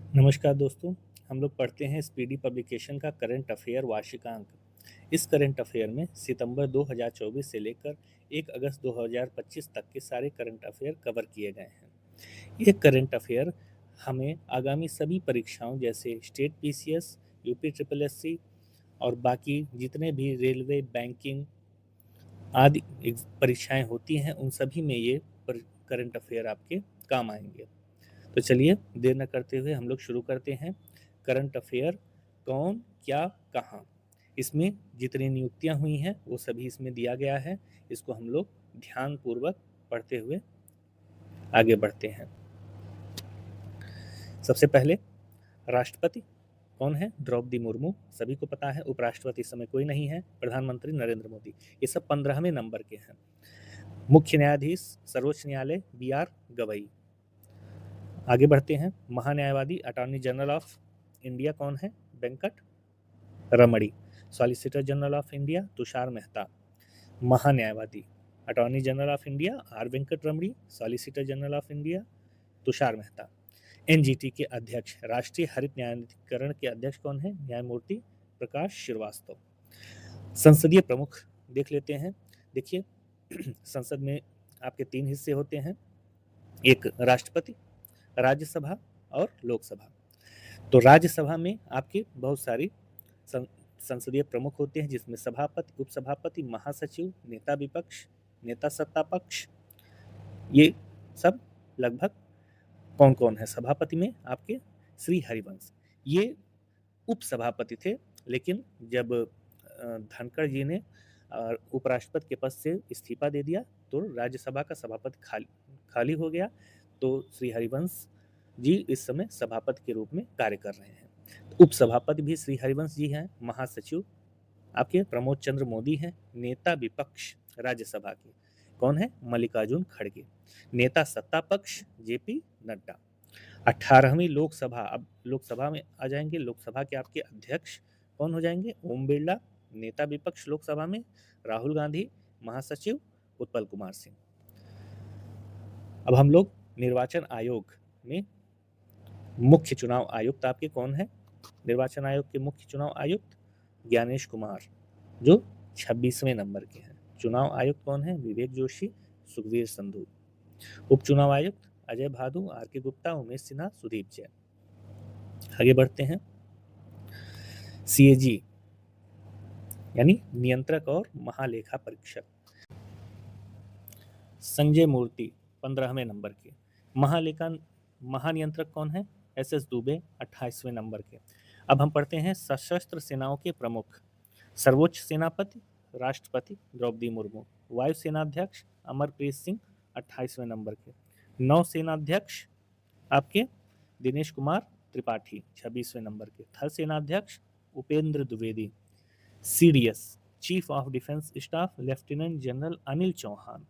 नमस्कार दोस्तों। हम लोग पढ़ते हैं स्पीडी पब्लिकेशन का करंट अफेयर वार्षिकांक। इस करंट अफेयर में सितंबर 2024 से लेकर 1 अगस्त 2025 तक के सारे करंट अफेयर कवर किए गए हैं। ये करंट अफेयर हमें आगामी सभी परीक्षाओं जैसे state PCS, UP triple SC और बाकी जितने भी रेलवे, बैंकिंग आदि परीक्षाएं होती हैं उन सभी में ये करंट अफेयर आपके काम आएंगे। तो चलिए देर न करते हुए हम लोग शुरू करते हैं। करंट अफेयर कौन, क्या, कहाँ, इसमें जितनी नियुक्तियां हुई हैं वो सभी इसमें दिया गया है। इसको हम लोग ध्यान पूर्वक पढ़ते हुए आगे बढ़ते हैं। सबसे पहले राष्ट्रपति कौन है? द्रौपदी मुर्मू, सभी को पता है। उपराष्ट्रपति इस समय कोई नहीं है। प्रधानमंत्री नरेंद्र मोदी। ये सब 15वें नंबर के हैं। मुख्य न्यायाधीश सर्वोच्च न्यायालय BR गवई। आगे बढ़ते हैं। महान्यायवादी अटॉर्नी जनरल ऑफ इंडिया कौन है? Venkat Ramani. Solicitor general of India Tushar Mehta. महान्यायवादी attorney general of India R Venkat Ramani. Solicitor general of India Tushar Mehta. NGT के अध्यक्ष, राष्ट्रीय हरित न्यायाधिकरण के अध्यक्ष कौन है? न्यायमूर्ति प्रकाश श्रीवास्तव। संसदीय प्रमुख देख लेते हैं। देखिए संसद में आपके 3 हिस्से होते हैं, एक राष्ट्रपति, राज्यसभा और लोकसभा। तो राज्यसभा में आपके बहुत सारी संसदीय प्रमुख होते हैं, जिसमें सभापति, उपसभापति, महासचिव, नेता विपक्ष, नेता सत्ता पक्ष, ये सब लगभग कौन कौन है। सभापति में आपके श्री हरिवंश, ये उपसभापति थे, लेकिन जब धनखड़ जी ने उपराष्ट्रपति के पद से इस्तीफा दे दिया तो राज्यसभा का सभापति खाली हो गया। तो श्री हरिवंश जी इस समय सभापति के रूप में कार्य कर रहे हैं। उपसभापति भी श्री हरिवंश जी हैं। महासचिव आपके प्रमोद चंद्र मोदी हैं। नेता विपक्ष राज्यसभा के कौन है? मल्लिकार्जुन खड़गे। नेता सत्ता पक्ष JP नड्डा। 18वीं लोकसभा, अब लोकसभा में आ जाएंगे। लोकसभा के आपके अध्यक्ष कौन हो जाएंगे? ओम बिरला। नेता विपक्ष लोकसभा में राहुल गांधी। महासचिव उत्पल कुमार सिंह। अब हम लोग निर्वाचन आयोग में मुख्य चुनाव आयुक्त आपके कौन है? निर्वाचन आयोग के मुख्य चुनाव आयुक्त ज्ञानेश कुमार, जो 26वें नंबर के हैं। चुनाव आयुक्त कौन है? विवेक जोशी, सुखवीर संधू। उपचुनाव आयुक्त अजय भादु, RK गुप्ता, उमेश सिन्हा, सुदीप जैन। आगे बढ़ते हैं। CAG यानी नियंत्रक और महालेखा परीक्षक संजय मूर्ति 15वें नंबर के। महानियंत्रक कौन है? SS दुबे 28वें नंबर के। अब हम पढ़ते हैं सशस्त्र सेनाओं के प्रमुख। सर्वोच्च सेनापति राष्ट्रपति द्रौपदी मुर्मू। वायु सेनाध्यक्ष अमरप्रीत सिंह 28वें नंबर के। नौसेनाध्यक्ष आपके दिनेश कुमार त्रिपाठी 26वें नंबर के। थल सेनाध्यक्ष Upendra Dwivedi. CDS chief of defence staff lieutenant general Anil Chauhan.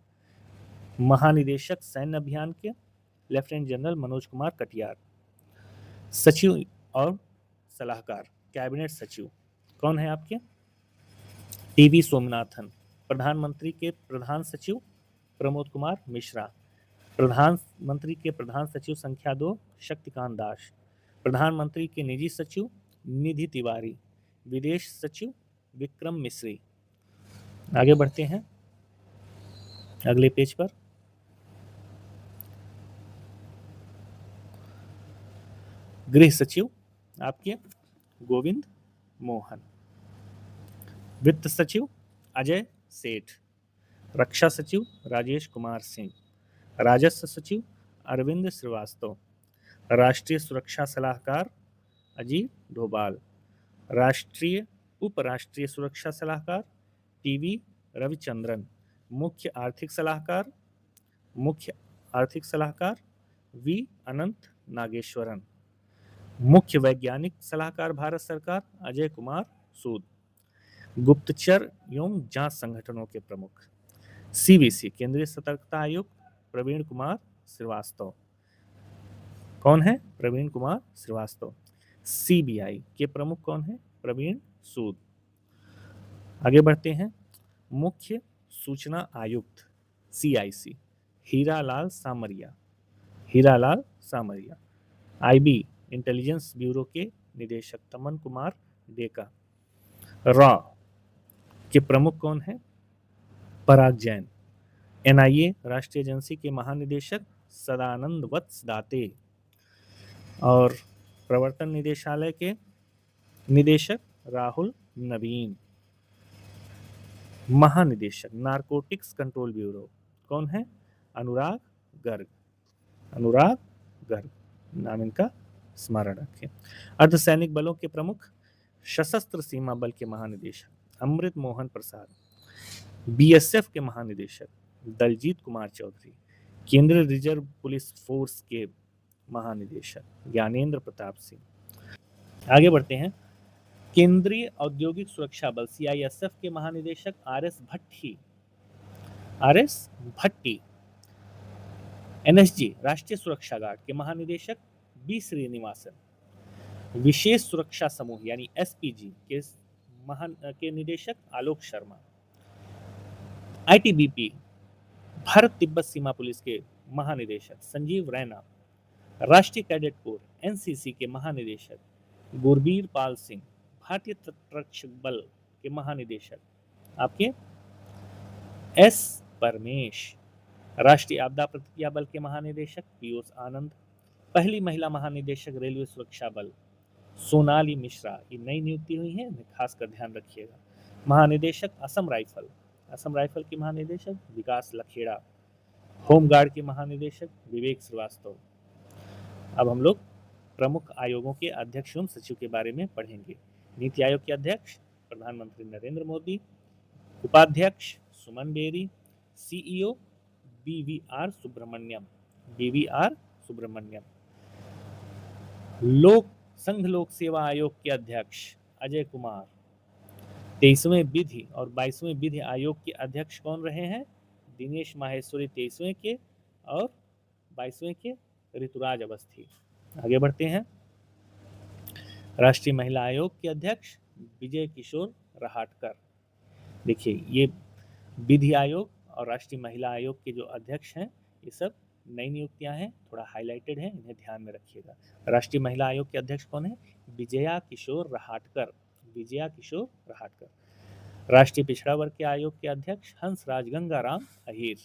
महानिदेशक सैन्य अभियान के लेफ्टिनेंट जनरल मनोज कुमार कटियार। सचिव और सलाहकार कैबिनेट सचिव कौन है आपके? TV सोमनाथन। प्रधानमंत्री के प्रधान सचिव प्रमोद कुमार मिश्रा। प्रधानमंत्री के प्रधान सचिव संख्या 2 शक्तिकांत दास। प्रधानमंत्री के निजी सचिव निधि तिवारी। विदेश सचिव विक्रम मिश्री। आगे बढ़ते हैं अगले पेज पर। गृह सचिव आपके गोविंद मोहन। वित्त सचिव अजय सेठ। रक्षा सचिव राजेश कुमार सिंह। राजस्व सचिव अरविंद श्रीवास्तव। राष्ट्रीय सुरक्षा सलाहकार अजीत डोभाल। राष्ट्रीय उपराष्ट्रीय सुरक्षा सलाहकार TV रविचंद्रन। मुख्य आर्थिक सलाहकार V अनंत नागेश्वरन। मुख्य वैज्ञानिक सलाहकार भारत सरकार अजय कुमार सूद। गुप्तचर एवं जांच संगठनों के प्रमुख CVC केंद्रीय सतर्कता आयुक्त प्रवीण कुमार श्रीवास्तव। कौन है? प्रवीण कुमार श्रीवास्तव। CBI के प्रमुख कौन है? प्रवीण सूद। आगे बढ़ते हैं। मुख्य सूचना आयुक्त CIC Hiralal Samariya. IB intelligence bureau के निदेशक तमन कुमार डेका। रॉ के प्रमुख कौन है? पराग जैन। एनआईए राष्ट्रीय एजेंसी के महानिदेशक सदानंद वत्स दाते। और प्रवर्तन निदेशालय के निदेशक राहुल नवीन। महानिदेशक नारकोटिक्स कंट्रोल ब्यूरो कौन है? अनुराग गर्ग। अनुराग गर्ग नाम इनका स्मरण रखें। अर्धसैनिक बलों के प्रमुख सशस्त्र सीमा बल के महानिदेशक अमृत मोहन प्रसाद। बीएसएफ के महानिदेशक दलजीत कुमार चौधरी। केंद्रीय रिजर्व पुलिस फोर्स के महानिदेशक ज्ञानेंद्र प्रताप सिंह। आगे बढ़ते हैं। केंद्रीय औद्योगिक सुरक्षा बल सीआईएसएफ के महानिदेशक आरएस भट्टी। आरएस भट्टी। एनएसजी राष्ट्रीय सुरक्षा गार्ड के महानिदेशक बी श्रीनिवासन। विशेष सुरक्षा समूह यानी एसपीजी के निदेशक आलोक शर्मा। आईटीबीपी भारत तिब्बत सीमा पुलिस के महानिदेशक संजीव रैना। राष्ट्रीय कैडेट कोर एनसीसी के महानिदेशक गुरबीर पाल सिंह। भारतीय तटरक्षक बल के महानिदेशक आपके एस परमेश। राष्ट्रीय आपदा प्रतिक्रिया बल के महानिदेशक पीयूष आनंद। पहली महिला महानिदेशक रेलवे सुरक्षा बल सोनाली मिश्रा। ये नई नियुक्ति हुई है, खासकर ध्यान रखिएगा। महानिदेशक असम राइफल। असम राइफल के महानिदेशक विकास लखेड़ा। होमगार्ड के महानिदेशक विवेक श्रीवास्तव। अब हम लोग प्रमुख आयोगों के अध्यक्ष एवं सचिव के बारे में पढ़ेंगे। नीति आयोग के अध्यक्ष प्रधानमंत्री नरेंद्र मोदी। उपाध्यक्ष Suman Beri. CEO BVR Subrahmanyam. BVR Subrahmanyam. संघ लोक सेवा आयोग के अध्यक्ष अजय कुमार। 23वें विधि और 22वें विधि आयोग के अध्यक्ष कौन रहे हैं? दिनेश माहेश्वरी 23वें के और 22वें के ऋतुराज अवस्थी। आगे बढ़ते हैं। राष्ट्रीय महिला आयोग के अध्यक्ष विजय किशोर रहाटकर। देखिए, ये विधि आयोग और राष्ट्रीय महिला आयोग के जो अध्यक्ष हैं ये सब नई नियुक्तियां हैं, थोड़ा हाईलाइटेड है, इन्हें ध्यान में रखिएगा। राष्ट्रीय महिला आयोग के अध्यक्ष कौन है? विजया किशोर रहाटकर। विजया किशोर रहाटकर। राष्ट्रीय पिछड़ा वर्ग के आयोग के अध्यक्ष हंसराज गंगाराम अहीर।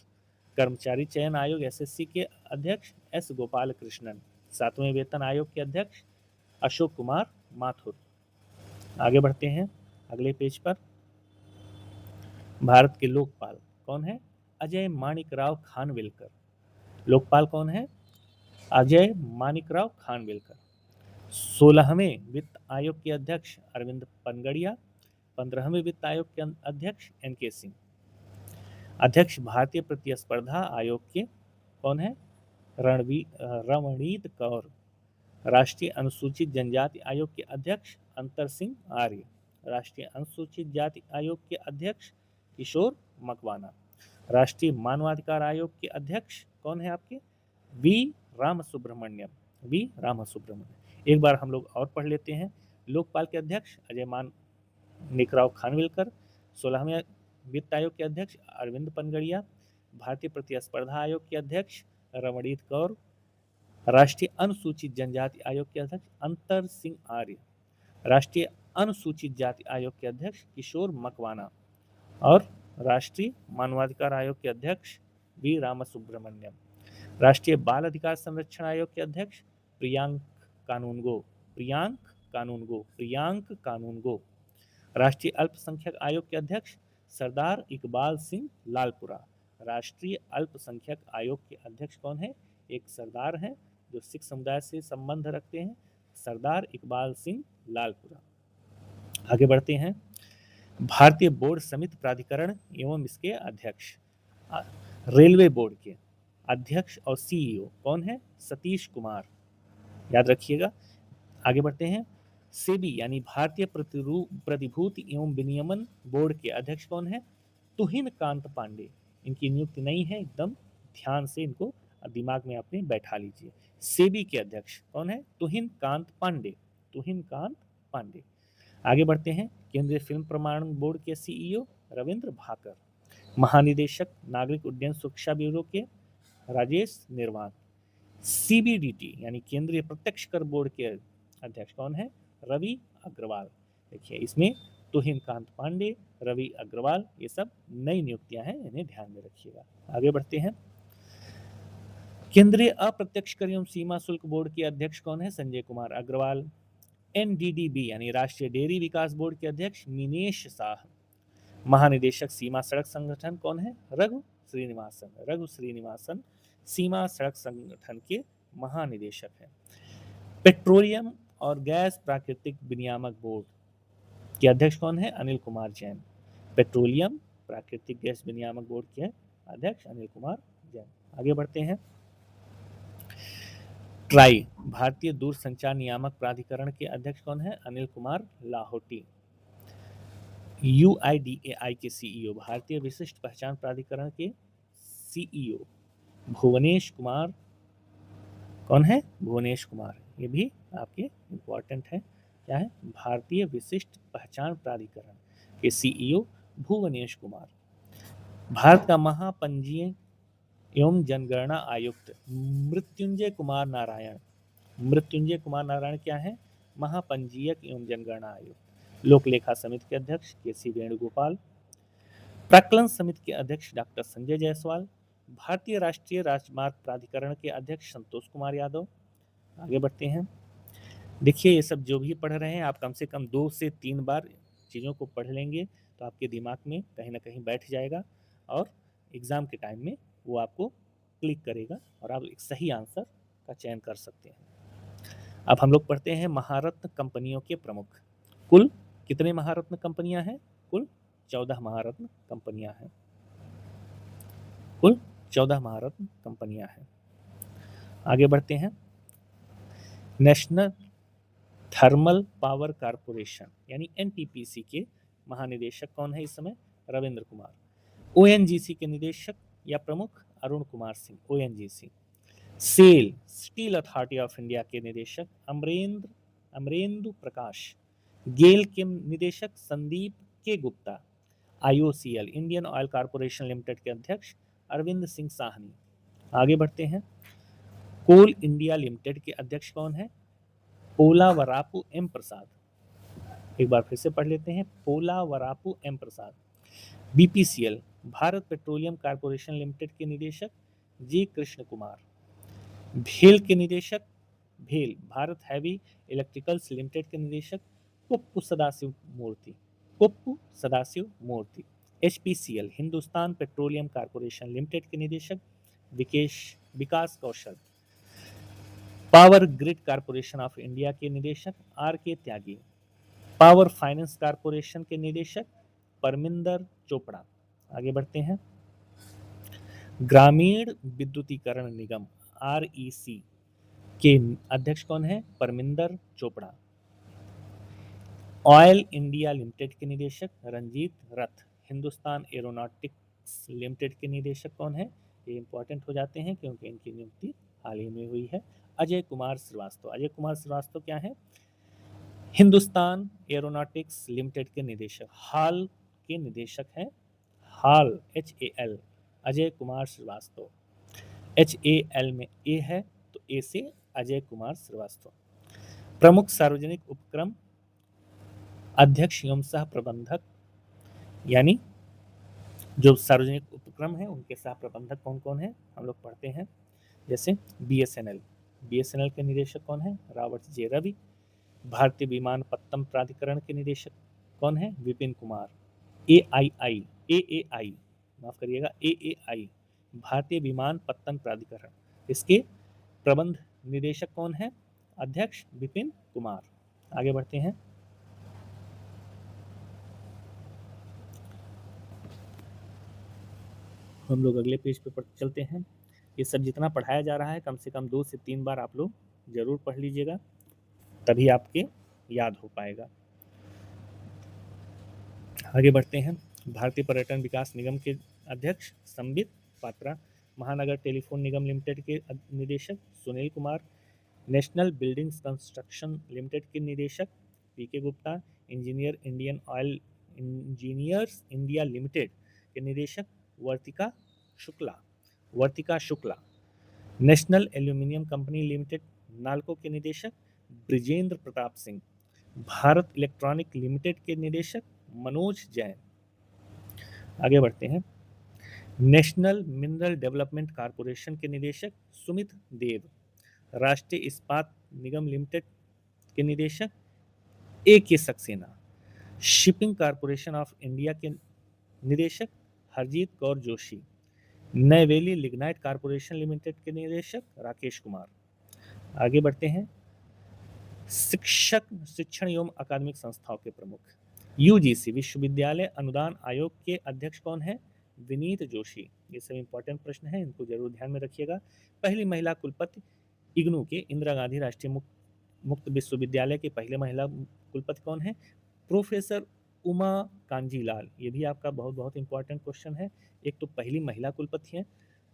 कर्मचारी चयन आयोग एसएससी के अध्यक्ष एस गोपाल कृष्णन। 7वें वेतन आयोग के अध्यक्ष अशोक कुमार माथुर। आगे बढ़ते हैं अगले पेज पर। भारत के लोकपाल कौन है? अजय माणिकराव खानविलकर। लोकपाल कौन है? अजय माणिकराव खानविलकर। 16वें वित्त आयोग के अध्यक्ष अरविंद पनगड़िया। 15वें वित्त आयोग के अध्यक्ष एनके सिंह। अध्यक्ष भारतीय प्रतिस्पर्धा आयोग के कौन है? रमणीत कौर। राष्ट्रीय अनुसूचित जनजाति आयोग के अध्यक्ष अंतर सिंह आर्य। राष्ट्रीय अनुसूचित जाति आयोग के अध्यक्ष किशोर मकवाना। राष्ट्रीय मानवाधिकार आयोग के अध्यक्ष कौन है आपके? वी रामसुब्रमण्यम। वी रामसुब्रमण्यम। एक बार हम लोग और पढ़ लेते हैं। लोकपाल के अध्यक्ष अजय माणिकराव खानविलकर। 16वें वित्त आयोग के अध्यक्ष अरविंद पनगड़िया। भारतीय प्रतिस्पर्धा आयोग के अध्यक्ष रमणीत कौर। राष्ट्रीय अनुसूचित जनजाति आयोग के अध्यक्ष अंतर सिंह आर्य। राष्ट्रीय अनुसूचित जाति आयोग के अध्यक्ष किशोर मकवाना और राष्ट्रीय मानवाधिकार आयोग के अध्यक्ष वी रामसुब्रमण्यम। राष्ट्रीय बाल अधिकार संरक्षण आयोग के अध्यक्ष प्रियांक कानूनगो। राष्ट्रीय अल्पसंख्यक आयोग के अध्यक्ष सरदार इकबाल सिंह लालपुरा। राष्ट्रीय अल्पसंख्यक आयोग के अध्यक्ष कौन है? एक सरदार हैं जो सिख समुदाय से संबंध रखते हैं, सरदार इकबाल सिंह लालपुरा। आगे बढ़ते हैं। भारतीय बोर्ड समिति प्राधिकरण एवं इसके अध्यक्ष। रेलवे बोर्ड के अध्यक्ष और सीईओ कौन है? सतीश कुमार। याद रखिएगा। आगे बढ़ते हैं। सेबी यानी भारतीय प्रतिभूति एवं विनियमन बोर्ड के अध्यक्ष कौन है? तुहिन कांत पांडे। इनकी नियुक्ति नहीं है, एकदम ध्यान से इनको दिमाग में अपने बैठा लीजिए। सेबी के अध्यक्ष कौन है? तुहिन कांत पांडे। आगे बढ़ते हैं। केंद्रीय फिल्म प्रमाणन बोर्ड के सीईओ रविंद्र भाकर। महानिदेशक नागरिक उड्डयन सुरक्षा ब्यूरो के राजेश निर्वाण। सीबीडीटी यानी केंद्रीय प्रत्यक्ष कर बोर्ड के अध्यक्ष कौन है? रवि अग्रवाल। देखिए इसमें तुहिन कांत पांडे, रवि अग्रवाल, ये सब नई नियुक्तियां हैं, इन्हें ध्यान में रखिएगा। आगे बढ़ते हैं। केंद्रीय अप्रत्यक्ष कर एवं सीमा शुल्क बोर्ड के अध्यक्ष कौन है? संजय कुमार अग्रवाल। एनडीडीबी यानी राष्ट्रीय डेयरी विकास बोर्ड के अध्यक्ष मिनेश शाह। महानिदेशक सीमा सड़क संगठन कौन है? रघु श्रीनिवासन सीमा सड़क संगठन के महानिदेशक हैं। पेट्रोलियम और गैस प्राकृतिक विनियामक बोर्ड के अध्यक्ष कौन है? अनिल कुमार जैन। पेट्रोलियम प्राकृतिक गैस विनियामक बोर्ड के अध्यक्ष अनिल कुमार जैन। आगे बढ़ते हैं। ट्राई भारतीय दूरसंचार नियामक प्राधिकरण के अध्यक्ष कौन है? अनिल कुमार लाहौटी। यूआईडीएआई के सीईओ भारतीय विशिष्ट पहचान प्राधिकरण के सीईओ भुवनेश कुमार कौन है? भुवनेश कुमार। ये भी आपके इंपॉर्टेंट है। क्या है? भारतीय विशिष्ट पहचान प्राधिकरण के सीईओ भुवनेश कुमार। भारत का महापंजीयक एवं जनगणना आयुक्त मृत्युंजय कुमार नारायण। मृत्युंजय कुमार नारायण क्या है? महापंजीयक एवं जनगणना आयुक्त। लोक लेखा समिति के अध्यक्ष केसी वेणुगोपाल। प्राक्कलन समिति के अध्यक्ष डॉक्टर संजय जायसवाल। भारतीय राष्ट्रीय राजमार्ग प्राधिकरण के अध्यक्ष संतोष कुमार यादव। आगे बढ़ते हैं। देखिए ये सब जो भी पढ़ रहे हैं आप कम से कम 2 से 3 बार चीज़ों को पढ़ लेंगे तो आपके दिमाग में कहीं ना कहीं बैठ जाएगा और एग्ज़ाम के टाइम में वो आपको क्लिक करेगा और आप एक सही आंसर का चयन कर सकते हैं। अब हम लोग पढ़ते हैं महारत्न कंपनियों के प्रमुख। कुल कितने महारत्न कंपनियां हैं? कुल 14 महारत्न कंपनियां हैं। कुल 14 महारत्न कंपनियां हैं। आगे बढ़ते हैं। नेशनल थर्मल पावर कारपोरेशन यानी एनटीपीसी के महानिदेशक कौन है इस समय? रविंद्र कुमार। ओएनजीसी के निदेशक या प्रमुख Arun Kumar Singh, ONGC. SAIL steel authority of India के निदेशक अमरेंद्र प्रकाश। गेल के निदेशक Sandeep K Gupta. IOCL Indian oil corporation limited के अध्यक्ष अरविंद सिंह साहनी। आगे बढ़ते हैं। कोल इंडिया लिमिटेड के अध्यक्ष कौन है? पोलावरापु एम प्रसाद। एक बार फिर से पढ़ लेते हैं। Polavarapu M Prasad. BPCL Bharat petroleum corporation limited के निदेशक जी कृष्ण कुमार। भेल के निदेशक भेल भारत हैवी इलेक्ट्रिकल्स लिमिटेड के निदेशक Kuppu Sadashiv Murthy. HPCL Hindustan petroleum corporation limited के निदेशक Vikas Kaushal. Power grid corporation of India के निदेशक आर के त्यागी। पावर फाइनेंस कॉर्पोरेशन के निदेशक परमिंदर चोपड़ा। आगे बढ़ते हैं। ग्रामीण विद्युतीकरण निगम आरईसी के अध्यक्ष कौन है? Parminder Chopra. Oil India limited के निदेशक रंजीत रथ। हिंदुस्तान एरोनॉटिक्स लिमिटेड के निदेशक कौन है? ये इंपॉर्टेंट हो जाते हैं क्योंकि इनकी नियुक्ति हाल ही में हुई है। अजय कुमार श्रीवास्तव। अजय कुमार श्रीवास्तव क्या है? हिंदुस्तान एरोनॉटिक्स लिमिटेड के निदेशक, हाल के निदेशक हैं। हाल HAL अजय कुमार श्रीवास्तव। HAL में ए है तो ए से अजय कुमार श्रीवास्तव। प्रमुख सार्वजनिक उपक्रम अध्यक्ष एवं सह प्रबंधक यानी जो सार्वजनिक उपक्रम है उनके सह प्रबंधक कौन कौन है हम लोग पढ़ते हैं। जैसे BSNL के निदेशक कौन है? रावर्ट जे रवि। भारतीय विमानपत्तन प्राधिकरण के निदेशक कौन है? विपिन कुमार। AAI माफ करिएगा AAI भारतीय विमानपत्तन प्राधिकरण, इसके प्रबंध निदेशक कौन है? अध्यक्ष विपिन कुमार। आगे बढ़ते हैं। हम लोग अगले पेज पे चलते हैं। ये सब जितना पढ़ाया जा रहा है कम से कम 2 से 3 बार आप लोग जरूर पढ़ लीजिएगा, तभी आपके याद हो पाएगा। आगे बढ़ते हैं। भारतीय पर्यटन विकास निगम के अध्यक्ष संबित पात्रा। महानगर टेलीफोन निगम लिमिटेड के निदेशक Sunil Kumar. National buildings construction limited के निदेशक PK Gupta. Engineers India limited के निदेशक Vartika Shukla. National aluminium company limited NALCO के निदेशक ब्रिजेंद्र प्रताप सिंह। भारत इलेक्ट्रॉनिक लिमिटेड के निदेशक मनोज जैन। आगे बढ़ते हैं। नेशनल मिनरल डेवलपमेंट कॉरपोरेशन के निदेशक सुमित देव। राष्ट्रीय इस्पात निगम लिमिटेड के निदेशक A K Saxena. Shipping corporation of India के निदेशक Harjeet Kaur Joshi. Neyveli lignite corporation limited के निदेशक राकेश कुमार। आगे बढ़ते हैं। शिक्षण एवं अकादमिक संस्थाओं के प्रमुख। यूजीसी विश्वविद्यालय अनुदान आयोग के अध्यक्ष कौन है? विनीत जोशी। ये सब इंपॉर्टेंट प्रश्न है, इनको जरूर ध्यान में रखिएगा। पहली महिला कुलपति इग्नू के इंदिरा गांधी राष्ट्रीय मुक्त विश्वविद्यालय के पहले महिला कुलपति कौन है? प्रोफेसर उमा कांजी लाल। ये भी आपका बहुत बहुत इंपॉर्टेंट क्वेश्चन है। एक तो पहली महिला कुलपति है,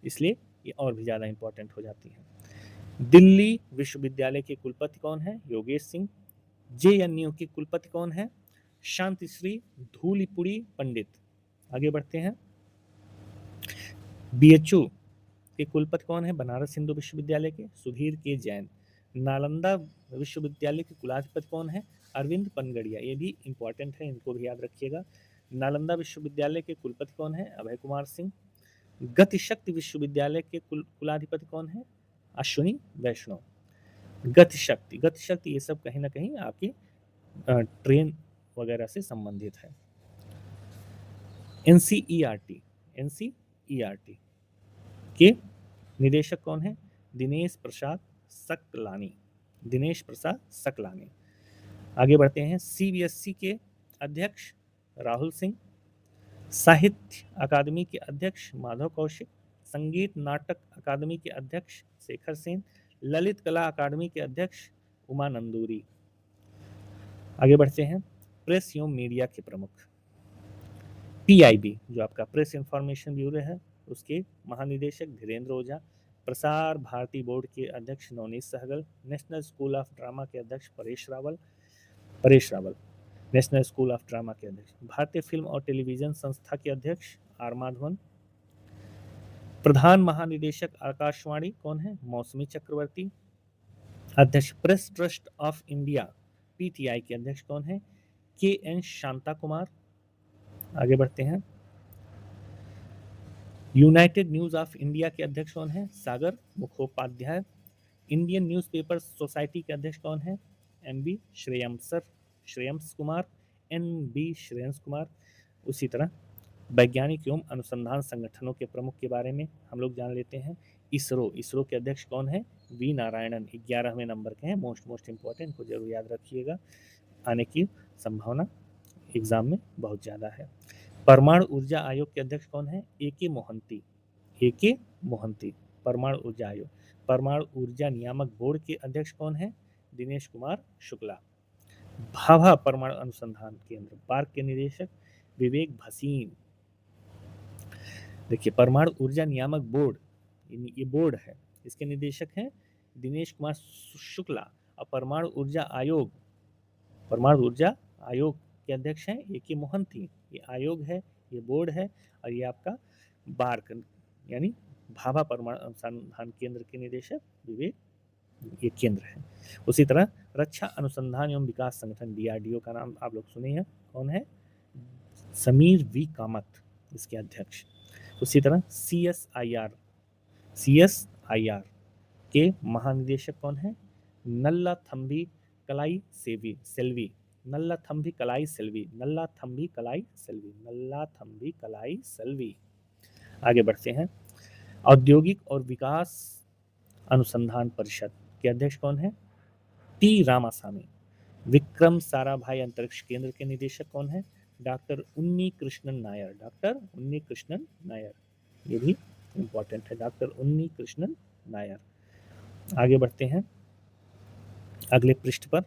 इसलिए ये और भी ज़्यादा इंपॉर्टेंट हो जाती है। दिल्ली विश्वविद्यालय के कुलपति कौन है? योगेश सिंह। जेएनयू के कुलपति कौन है? शांतिश्री धूलिपुड़ी पंडित। आगे बढ़ते हैं। बीएचयू के कुलपति कौन है? बनारस हिंदू विश्वविद्यालय के सुधीर के जैन। नालंदा विश्वविद्यालय के कुलाधिपति कौन है? अरविंद पनगड़िया। ये भी इंपॉर्टेंट है, इनको भी याद रखिएगा। नालंदा विश्वविद्यालय के कुलपति कौन है? अभय कुमार सिंह। गतिशक्ति विश्वविद्यालय के कुलाधिपति कौन है? अश्विनी वैष्णव। गतिशक्ति ये सब कहीं ना कहीं आपकी ट्रेन वगैरह से संबंधित है। एनसीईआरटी के निदेशक कौन है? दिनेश प्रसाद सकलानी। आगे बढ़ते हैं। सीबीएसई के अध्यक्ष राहुल सिंह। साहित्य अकादमी के अध्यक्ष माधव कौशिक। संगीत नाटक अकादमी के अध्यक्ष शेखर सेन। ललित कला अकादमी के अध्यक्ष उमा नंदूरी। आगे बढ़ते हैं। प्रेस एवं मीडिया के प्रमुख। पीआईबी जो आपका प्रेस इंफॉर्मेशन ब्यूरो है, उसके महानिदेशक धीरेन्द्र ओझा। प्रसार भारती बोर्ड के अध्यक्ष Navneet Sehgal. National school of drama के अध्यक्ष Paresh Rawal. National school of drama के अध्यक्ष। भारतीय फिल्म और टेलीविजन संस्था के अध्यक्ष आर माधवन। प्रधान महानिदेशक आकाशवाणी कौन है? मौसमी चक्रवर्ती। अध्यक्ष press trust of India PTI के अध्यक्ष कौन है? के एन शांता कुमार। आगे बढ़ते हैं। यूनाइटेड न्यूज ऑफ इंडिया के अध्यक्ष कौन है? सागर मुखोपाध्याय। इंडियन न्यूज़पेपर सोसाइटी के अध्यक्ष कौन है? एनबी श्रेयंस कुमार। उसी तरह वैज्ञानिक एवं अनुसंधान संगठनों के प्रमुख के बारे में हम लोग जान लेते हैं। इसरो के अध्यक्ष कौन है? वी नारायणन। 11वें नंबर के हैं, मोस्ट इंपॉर्टेंट को जरूर याद रखिएगा, आने की संभावना एग्जाम में बहुत ज़्यादा है। परमाणु ऊर्जा आयोग के अध्यक्ष कौन है? ए के मोहंती। परमाणु ऊर्जा आयोग। परमाणु ऊर्जा नियामक बोर्ड के अध्यक्ष कौन है? दिनेश कुमार शुक्ला। भाभा परमाणु अनुसंधान केंद्र पार्क के निदेशक विवेक भसीन। देखिए, परमाणु ऊर्जा नियामक बोर्ड, ये बोर्ड है, इसके निदेशक हैं दिनेश कुमार शुक्ला। और परमाणु ऊर्जा आयोग के अध्यक्ष हैं ए के मोहंती। ये आयोग है, ये बोर्ड है, और ये आपका बार्क यानी भाभा परमाणु अनुसंधान केंद्र के निदेशक विवेक, ये केंद्र है। उसी तरह रक्षा अनुसंधान एवं विकास संगठन डीआरडीओ का नाम आप लोग सुने हैं, कौन है? समीर वी कामत, इसके अध्यक्ष। उसी तरह सीएसआईआर के महानिदेशक कौन है? नल्लाथम्बी कलाई सेल्वी। आगे बढ़ते हैं। औद्योगिक और विकास अनुसंधान परिषद के अध्यक्ष कौन है? टी रामासामी। विक्रम साराभाई अंतरिक्ष केंद्र के निदेशक कौन है? डॉक्टर उन्नी कृष्णन नायर। ये भी इंपॉर्टेंट है, डॉक्टर उन्नी कृष्णन नायर। आगे बढ़ते हैं अगले पृष्ठ पर।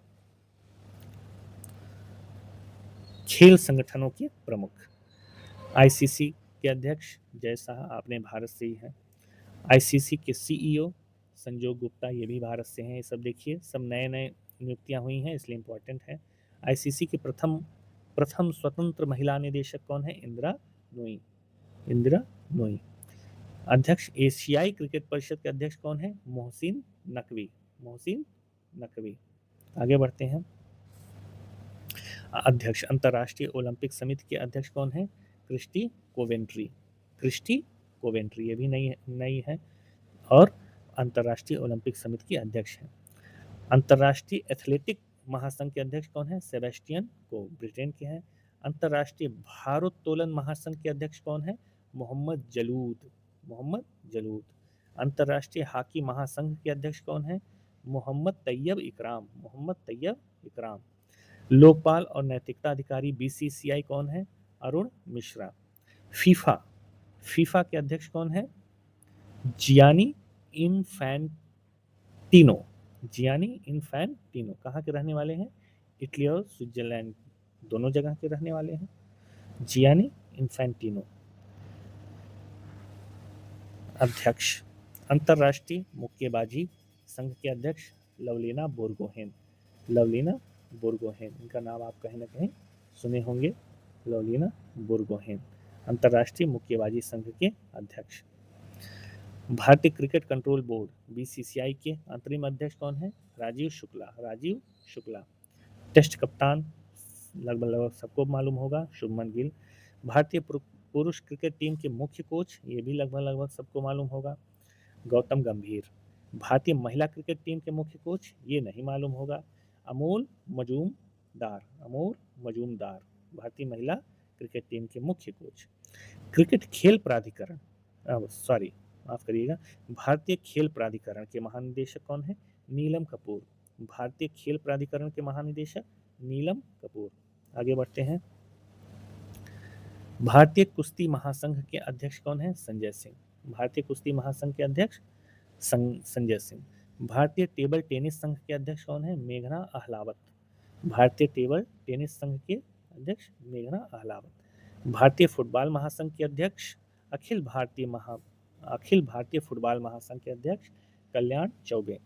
खेल संगठनों के प्रमुख। आईसीसी के अध्यक्ष जय शाह, आपने भारत से ही हैं। आईसीसी के सीईओ संजोग गुप्ता, ये भी भारत से हैं। ये सब देखिए, सब नए नियुक्तियां हुई हैं, इसलिए इंपॉर्टेंट है। आईसीसी के प्रथम स्वतंत्र महिला निदेशक कौन है? इंदिरा नोई। अध्यक्ष एशियाई क्रिकेट परिषद के अध्यक्ष कौन है? मोहसिन नकवी। मोहसिन नकवी। आगे बढ़ते हैं। अध्यक्ष अंतर्राष्ट्रीय ओलंपिक समिति के अध्यक्ष कौन है? Christie Coventry. क्रिस्टी कोवेंट्री, ये भी नई है और अंतर्राष्ट्रीय ओलंपिक समिति की अध्यक्ष है। अंतर्राष्ट्रीय एथलेटिक महासंघ के अध्यक्ष कौन है? सेबेस्टियन को, ब्रिटेन के हैं। अंतर्राष्ट्रीय भारोत्तोलन महासंघ के अध्यक्ष कौन है? मोहम्मद जलूद। मोहम्मद जलूद। अंतर्राष्ट्रीय हॉकी महासंघ के अध्यक्ष कौन है? मोहम्मद तैयब इकराम। मोहम्मद तैयब इकराम। लोकपाल और नैतिकता अधिकारी बीसीसीआई कौन है? अरुण मिश्रा। फीफा, फीफा के अध्यक्ष कौन है? Gianni Infantino. जियानी इन्फैंटिनो कहाँ के रहने वाले हैं? इटली और स्विट्जरलैंड दोनों जगह के रहने वाले हैं। Gianni Infantino. अध्यक्ष अंतर्राष्ट्रीय मुक्केबाजी संघ के अध्यक्ष लवलीना बोरगोहेन। लवलीना बोरगोहेन, इनका नाम आप कहीं ना कहीं सुने होंगे। लवलीना बोरगोहेन अंतर्राष्ट्रीय मुक्केबाजी संघ के अध्यक्ष। भारतीय क्रिकेट कंट्रोल बोर्ड बीसीसीआई के अंतरिम अध्यक्ष कौन है? राजीव शुक्ला। राजीव शुक्ला। टेस्ट कप्तान लगभग सबको मालूम होगा, शुभमन गिल। भारतीय पुरुष क्रिकेट टीम के मुख्य कोच, ये भी लगभग सबको मालूम होगा, गौतम गंभीर। भारतीय महिला क्रिकेट टीम के मुख्य कोच, ये नहीं मालूम होगा, अमोल मजूमदार। अमोल मजूमदार भारतीय महिला क्रिकेट टीम के मुख्य कोच। क्रिकेट खेल प्राधिकरण, सॉरी माफ करिएगा, भारतीय खेल प्राधिकरण के महानिदेशक कौन है? नीलम कपूर। भारतीय खेल प्राधिकरण के महानिदेशक नीलम कपूर। आगे बढ़ते हैं। भारतीय कुश्ती महासंघ के अध्यक्ष कौन है? संजय सिंह। भारतीय कुश्ती महासंघ के अध्यक्ष संजय सिंह। भारतीय टेबल टेनिस संघ के अध्यक्ष कौन है? मेघना अहलावत। भारतीय टेबल टेनिस संघ के अध्यक्ष मेघना अहलावत। भारतीय फुटबॉल महासंघ के अध्यक्ष अखिल भारतीय फुटबॉल महासंघ के अध्यक्ष Kalyan Chaubey.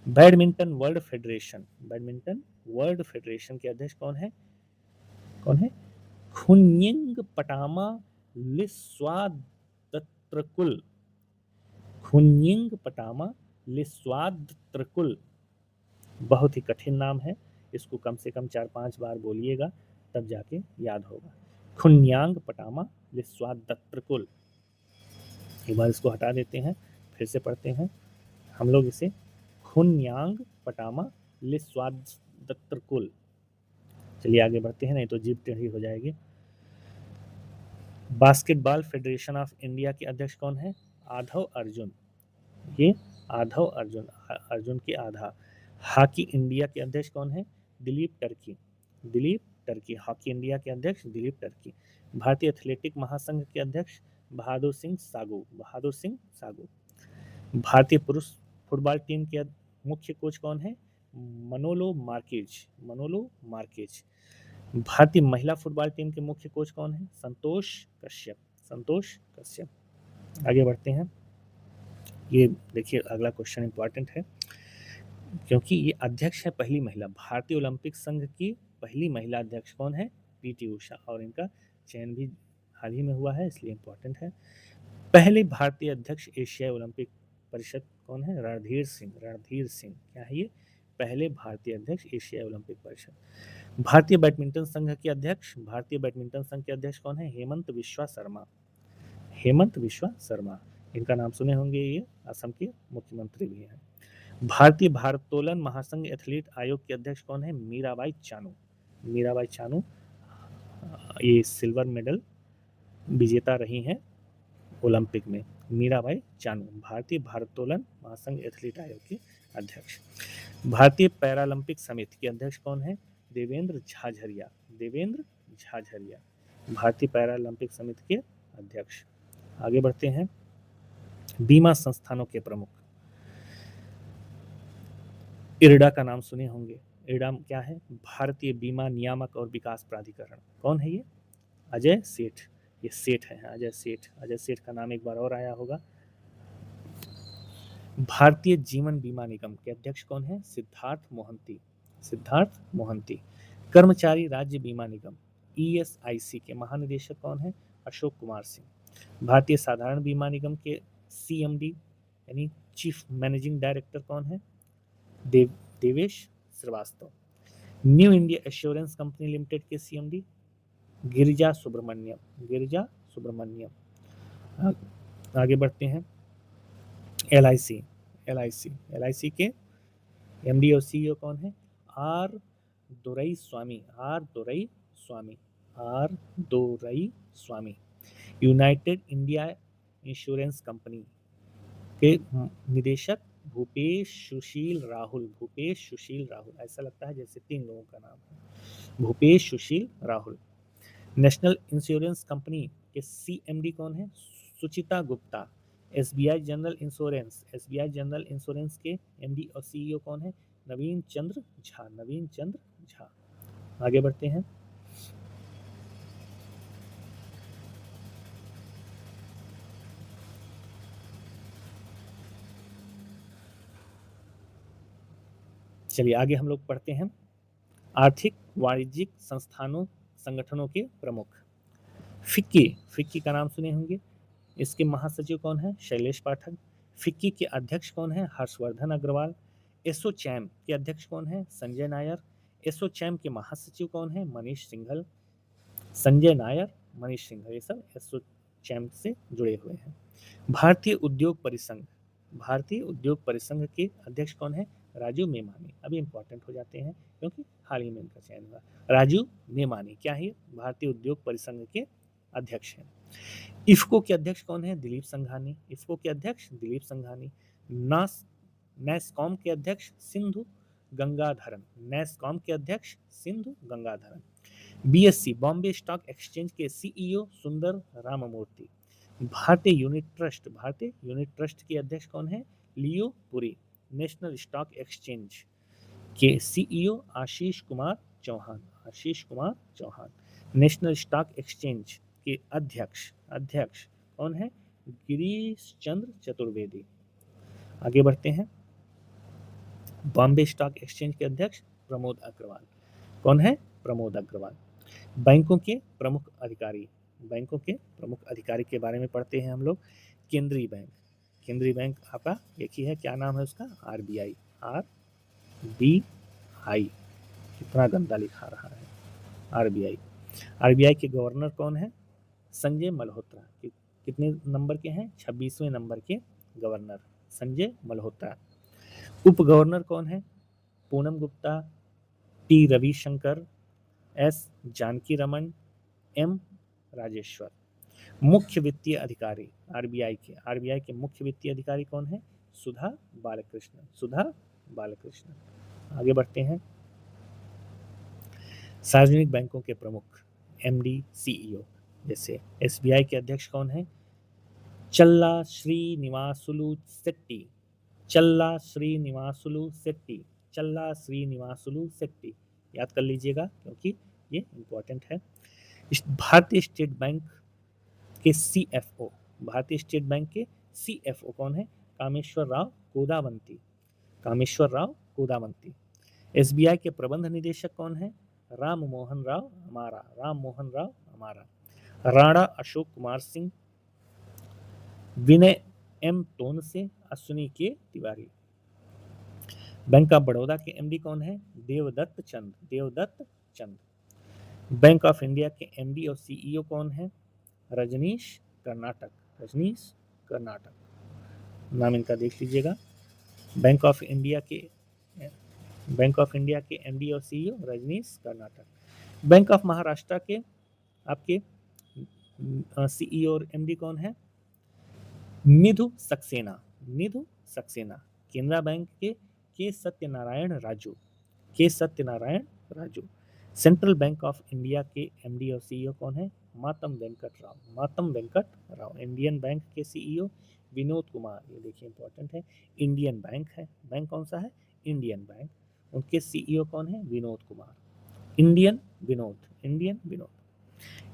Badminton world federation, badminton world federation के अध्यक्ष कौन है? कौन है? खुन्यिंग पटामा लिस्वाद्त्रकुल। खुन्यिंग पटामा लिस्वाद्त्रकुल, बहुत ही कठिन नाम है, इसको कम से कम 4-5 बार बोलिएगा तब जाके याद होगा। खुन्यांग पटामा लिस्वाद्त्रकुल। एक बार इसको हटा देते हैं, फिर से पढ़ते हैं हम लोग इसे। खुन्यांग पटामा लिस्वाद्त्रकुल। चलिए आगे बढ़ते हैं, नहीं तो जीभ टेढ़ी हो जाएगी। बास्केटबॉल फेडरेशन ऑफ इंडिया के अध्यक्ष कौन है? आधव अर्जुन। ये आधव अर्जुन, अर्जुन के आधा। हॉकी इंडिया के अध्यक्ष कौन है? Dilip Turkey. Dilip Turkey, hockey India के अध्यक्ष दिलीप टर्की। भारतीय एथलेटिक महासंघ के अध्यक्ष बहादुर सिंह सागू। बहादुर सिंह सागू। भारतीय पुरुष फुटबॉल टीम के मुख्य कोच कौन है? मनोलो मार्केज। मनोलो मार्केज। भारतीय महिला फुटबॉल टीम के मुख्य कोच कौन है? संतोष कश्यप। संतोष कश्यप। आगे बढ़ते हैं। ये देखिए अगला क्वेश्चन इंपॉर्टेंट है क्योंकि ये अध्यक्ष है पहली महिला। भारतीय ओलंपिक संघ की पहली महिला अध्यक्ष कौन है? पीटी उषा, और इनका चयन भी हाल ही में हुआ है, इसलिए इंपॉर्टेंट है। पहले भारतीय अध्यक्ष एशियाई ओलंपिक परिषद कौन है? रणधीर सिंह। रणधीर सिंह क्या है ये? पहले भारतीय अध्यक्ष एशियाई ओलंपिक परिषद। भारतीय बैडमिंटन संघ के अध्यक्ष, भारतीय बैडमिंटन संघ के अध्यक्ष कौन है? हेमंत बिश्वा शर्मा। हेमंत बिश्वा शर्मा, इनका नाम सुने होंगे, ये असम के मुख्यमंत्री भी हैं। भारतीय भारोत्तोलन महासंघ एथलीट आयोग के अध्यक्ष कौन है? मीराबाई चानू। मीराबाई चानू ये सिल्वर मेडल विजेता रही हैं ओलंपिक में। मीराबाई चानू भारतीय भारोत्तोलन महासंघ एथलीट आयोग के अध्यक्ष। भारतीय पैरालंपिक समिति के अध्यक्ष कौन है? देवेंद्र झाझरिया। देवेंद्र झाझरिया भारतीय पैरालंपिक समिति के अध्यक्ष। आगे बढ़ते हैं। बीमा संस्थानों के प्रमुख, इरडा का नाम सुने होंगे। इरडा क्या है? भारतीय बीमा नियामक और विकास प्राधिकरण। कौन है ये? अजय सेठ। ये सेठ है, अजय सेठ। अजय सेठ का नाम एक बार और आया होगा। भारतीय जीवन बीमा निगम के अध्यक्ष कौन है? सिद्धार्थ मोहंती। सिद्धार्थ मोहंती। कर्मचारी राज्य बीमा निगम ईएसआईसी के महानिदेशक कौन है? अशोक कुमार सिंह। भारतीय साधारण बीमा निगम के CMD यानी चीफ मैनेजिंग डायरेक्टर कौन है? Devesh Srivastava. New India assurance company limited के CMD गिरिजा सुब्रमण्यम। आगे बढ़ते हैं। LIC के MD और CEO कौन है? R Doraiswamy. United India insurance company के निदेशक भूपेश सुशील राहुल। ऐसा लगता है जैसे 3 लोगों का नाम है। भूपेश सुशील राहुल। नेशनल इंश्योरेंस कंपनी के CMD कौन है? सुचिता गुप्ता। SBI जनरल इंश्योरेंस के MD और CEO कौन है? नवीन चंद्र झा। आगे बढ़ते हैं। चलिए आगे हम लोग पढ़ते हैं। आर्थिक वाणिज्यिक संगठनों के प्रमुख। फिक्की का नाम सुने होंगे। इसके महासचिव कौन है? शैलेश पाठक। फिक्की के अध्यक्ष कौन है? हर्षवर्धन अग्रवाल। एसोचैम के अध्यक्ष कौन है? संजय नायर। एसोचैम के महासचिव कौन है? मनीष सिंघल। संजय नायर, मनीष सिंघल, ये सब एसोचैम से जुड़े हुए हैं। भारतीय उद्योग परिसंघ के अध्यक्ष कौन है? राजू मेमानी। अभी इंपॉर्टेंट हो जाते हैं क्योंकि हाल ही में इनका चयन हुआ। राजू मेमानी क्या है? भारतीय उद्योग परिसंघ के अध्यक्ष हैं। इफ्को के अध्यक्ष कौन है? दिलीप संघानी। नैसकॉम के अध्यक्ष Sindhu Gangadharan. BSE Bombay stock exchange के CEO सुंदर राममूर्ति। भारतीय यूनिट ट्रस्ट के अध्यक्ष कौन है? Leo Puri. National stock exchange के CEO Ashish Kumar Chauhan. National stock exchange के अध्यक्ष कौन है? गिरीश चंद्र चतुर्वेदी। आगे बढ़ते हैं। बॉम्बे स्टॉक एक्सचेंज के अध्यक्ष प्रमोद अग्रवाल। कौन है? प्रमोद अग्रवाल। बैंकों के प्रमुख अधिकारी के बारे में पढ़ते हैं हम लोग। केंद्रीय बैंक आपका एक ही है, क्या नाम है उसका? RBI। कितना गंदा लिखा रहा है। RBI के गवर्नर कौन है? संजय मल्होत्रा। कितने नंबर के हैं? 26वें नंबर के गवर्नर संजय मल्होत्रा। उप गवर्नर कौन है? Poonam Gupta, T Ravishankar, S Janaki Raman, M Rajeshwar. मुख्य वित्तीय अधिकारी RBI के मुख्य वित्तीय अधिकारी कौन है? सुधा बालकृष्ण। आगे बढ़ते हैं। सार्वजनिक बैंकों के प्रमुख MD CEO जैसे SBI के अध्यक्ष कौन है? चल्ला श्रीनिवासुलु शेट्टी। याद कर लीजिएगा क्योंकि ये इंपॉर्टेंट है। भारतीय स्टेट बैंक के CFO कौन है? कामेश्वर राव कोदावंती। SBI के प्रबंध निदेशक कौन है? राम मोहन राव अमारा। राणा अशोक कुमार सिंह, विनय M तोनसे, अश्विनी के तिवारी। बैंक ऑफ बड़ौदा के MD कौन है? देवदत्त चंद। बैंक ऑफ इंडिया के MD और CEO कौन है? रजनीश कर्नाटक। नाम इनका देख लीजिएगा। बैंक ऑफ इंडिया के MD और CEO Rajneesh Karnatak. Bank of Maharashtra के आपके CEO और MD कौन है? निधु सक्सेना। केनरा बैंक के Satyanarayan Raju. Central bank of India के MD और CEO कौन है? मातम वेंकट राव। इंडियन बैंक के CEO विनोद कुमार। ये देखिए इंपॉर्टेंट है। इंडियन बैंक है, बैंक कौन सा है? Indian bank. उनके CEO कौन है? Vinod Kumar.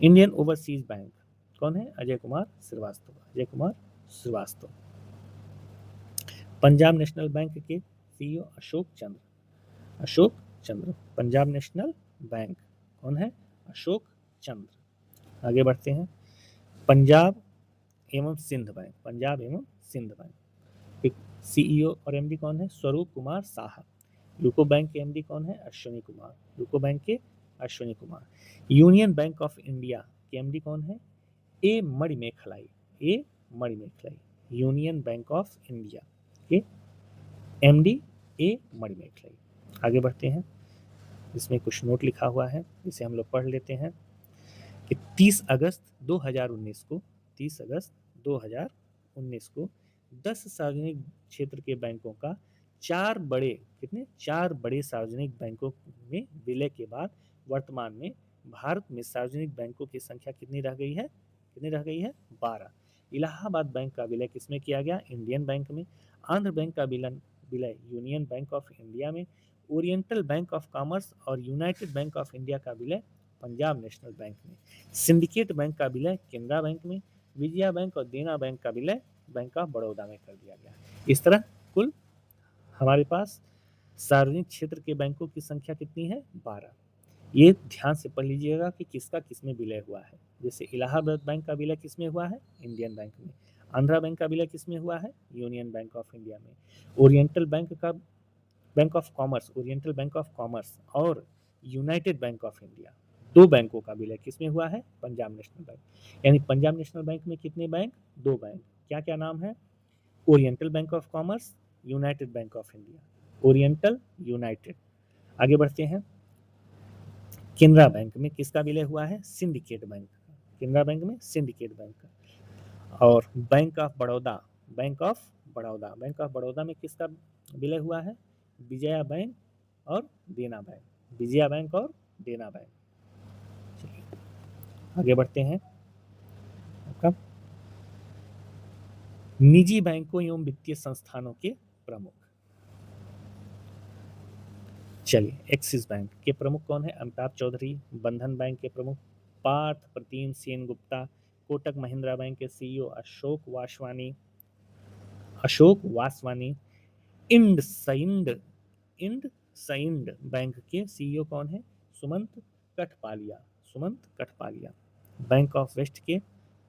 Indian overseas bank कौन है? अजय कुमार श्रीवास्तव। पंजाब नेशनल बैंक के CEO अशोक चंद्र। पंजाब नेशनल बैंक कौन है? अशोक चंद्र। आगे बढ़ते हैं। पंजाब एवं सिंध बैंक, पंजाब एवं सिंध बैंक। सीईओ और एमडी कौन है? स्वरूप कुमार साहा। यूको बैंक के एमडी कौन है? अश्विनी कुमार। यूको बैंक के Ashwini Kumar. Union bank of India के एमडी कौन है? ए मणिमेखलाई। ए मणिमेखलाई। यूनियन बैंक ऑफ इंडिया के एमडी ए मणिमेखलाई। आगे बढ़ते हैं, इसमें कुछ नोट लिखा हुआ है, इसे हम लोग पढ़ लेते हैं कि 30 अगस्त 2019 को 30 अगस्त 2019 को 10 सार्वजनिक क्षेत्र के बैंकों का चार बड़े सार्वजनिक बैंकों में विलय के बाद वर्तमान में भारत में सार्वजनिक बैंकों की संख्या कितनी रह गई है? 12। इलाहाबाद बैंक का विलय किसमें किया गया? इंडियन बैंक में। आंध्र बैंक का विलय यूनियन बैंक ऑफ इंडिया में। ओरिएंटल बैंक ऑफ कॉमर्स और यूनाइटेड बैंक ऑफ इंडिया का विलय पंजाब नेशनल बैंक में। सिंडिकेट बैंक का विलय केनरा बैंक में। विजया बैंक और देना बैंक का विलय बैंक ऑफ बड़ौदा में कर दिया गया। इस तरह कुल हमारे पास सार्वजनिक क्षेत्र के बैंकों की संख्या कितनी है? 12। ये ध्यान से पढ़ लीजिएगा कि किसका किसमें विलय हुआ है। जैसे इलाहाबाद बैंक का विलय किसमें हुआ है? इंडियन बैंक में। आंध्रा बैंक का विलय किसमें हुआ है? यूनियन बैंक ऑफ इंडिया में। ओरिएंटल बैंक ऑफ कॉमर्स और यूनाइटेड बैंक ऑफ इंडिया, दो बैंकों का विलय किसमें हुआ है? Punjab national bank. यानी पंजाब नेशनल बैंक में कितने बैंक? 2 बैंक। क्या क्या नाम है? Oriental bank of commerce, United bank of India. Oriental, United. आगे बढ़ते हैं, केनरा बैंक में किसका विलय हुआ है? Syndicate bank. केनरा बैंक में सिंडिकेट बैंक का। और बैंक ऑफ बड़ौदा में किसका विलय हुआ है? विजया बैंक और देना बैंक। विजया बैंक और देना बैंक। चलिए आगे बढ़ते हैं। आपका निजी बैंकों एवं वित्तीय संस्थानों के प्रमुख। चलिए, एक्सिस बैंक के प्रमुख कौन है? अमिताभ चौधरी। बंधन बैंक के प्रमुख पार्थ प्रतिम सेन गुप्ता। कोटक महिंद्रा बैंक के सीईओ अशोक वासवानी। इंडसइंड बैंक के सीईओ कौन है? Sumant Kathpalia. Bank of west के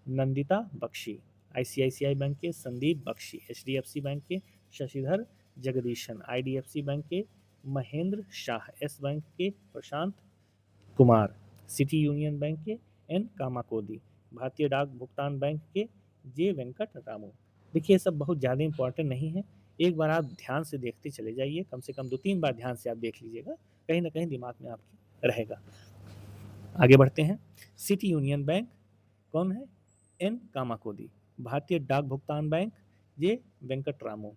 नंदिता बख्शी। आईसीआईसीआई बैंक के संदीप बख्शी। एचडीएफसी बैंक के शशिधर जगदीशन। आईडीएफसी बैंक के महेंद्र शाह। एस बैंक के Prashant Kumar. City union bank के एन कामाकोदी। भारतीय डाक भुगतान बैंक के जे वेंकट रामू। देखिए, सब बहुत ज़्यादा इंपॉर्टेंट नहीं है, एक बार आप ध्यान से देखते चले जाइए, कम से कम 2-3 बार ध्यान से आप देख लीजिएगा, कहीं ना कहीं दिमाग में आपके रहेगा। आगे बढ़ते हैं, सिटी यूनियन बैंक कौन है? एन कामाकोदी। भारतीय डाक भुगतान बैंक जे वेंकट रामू।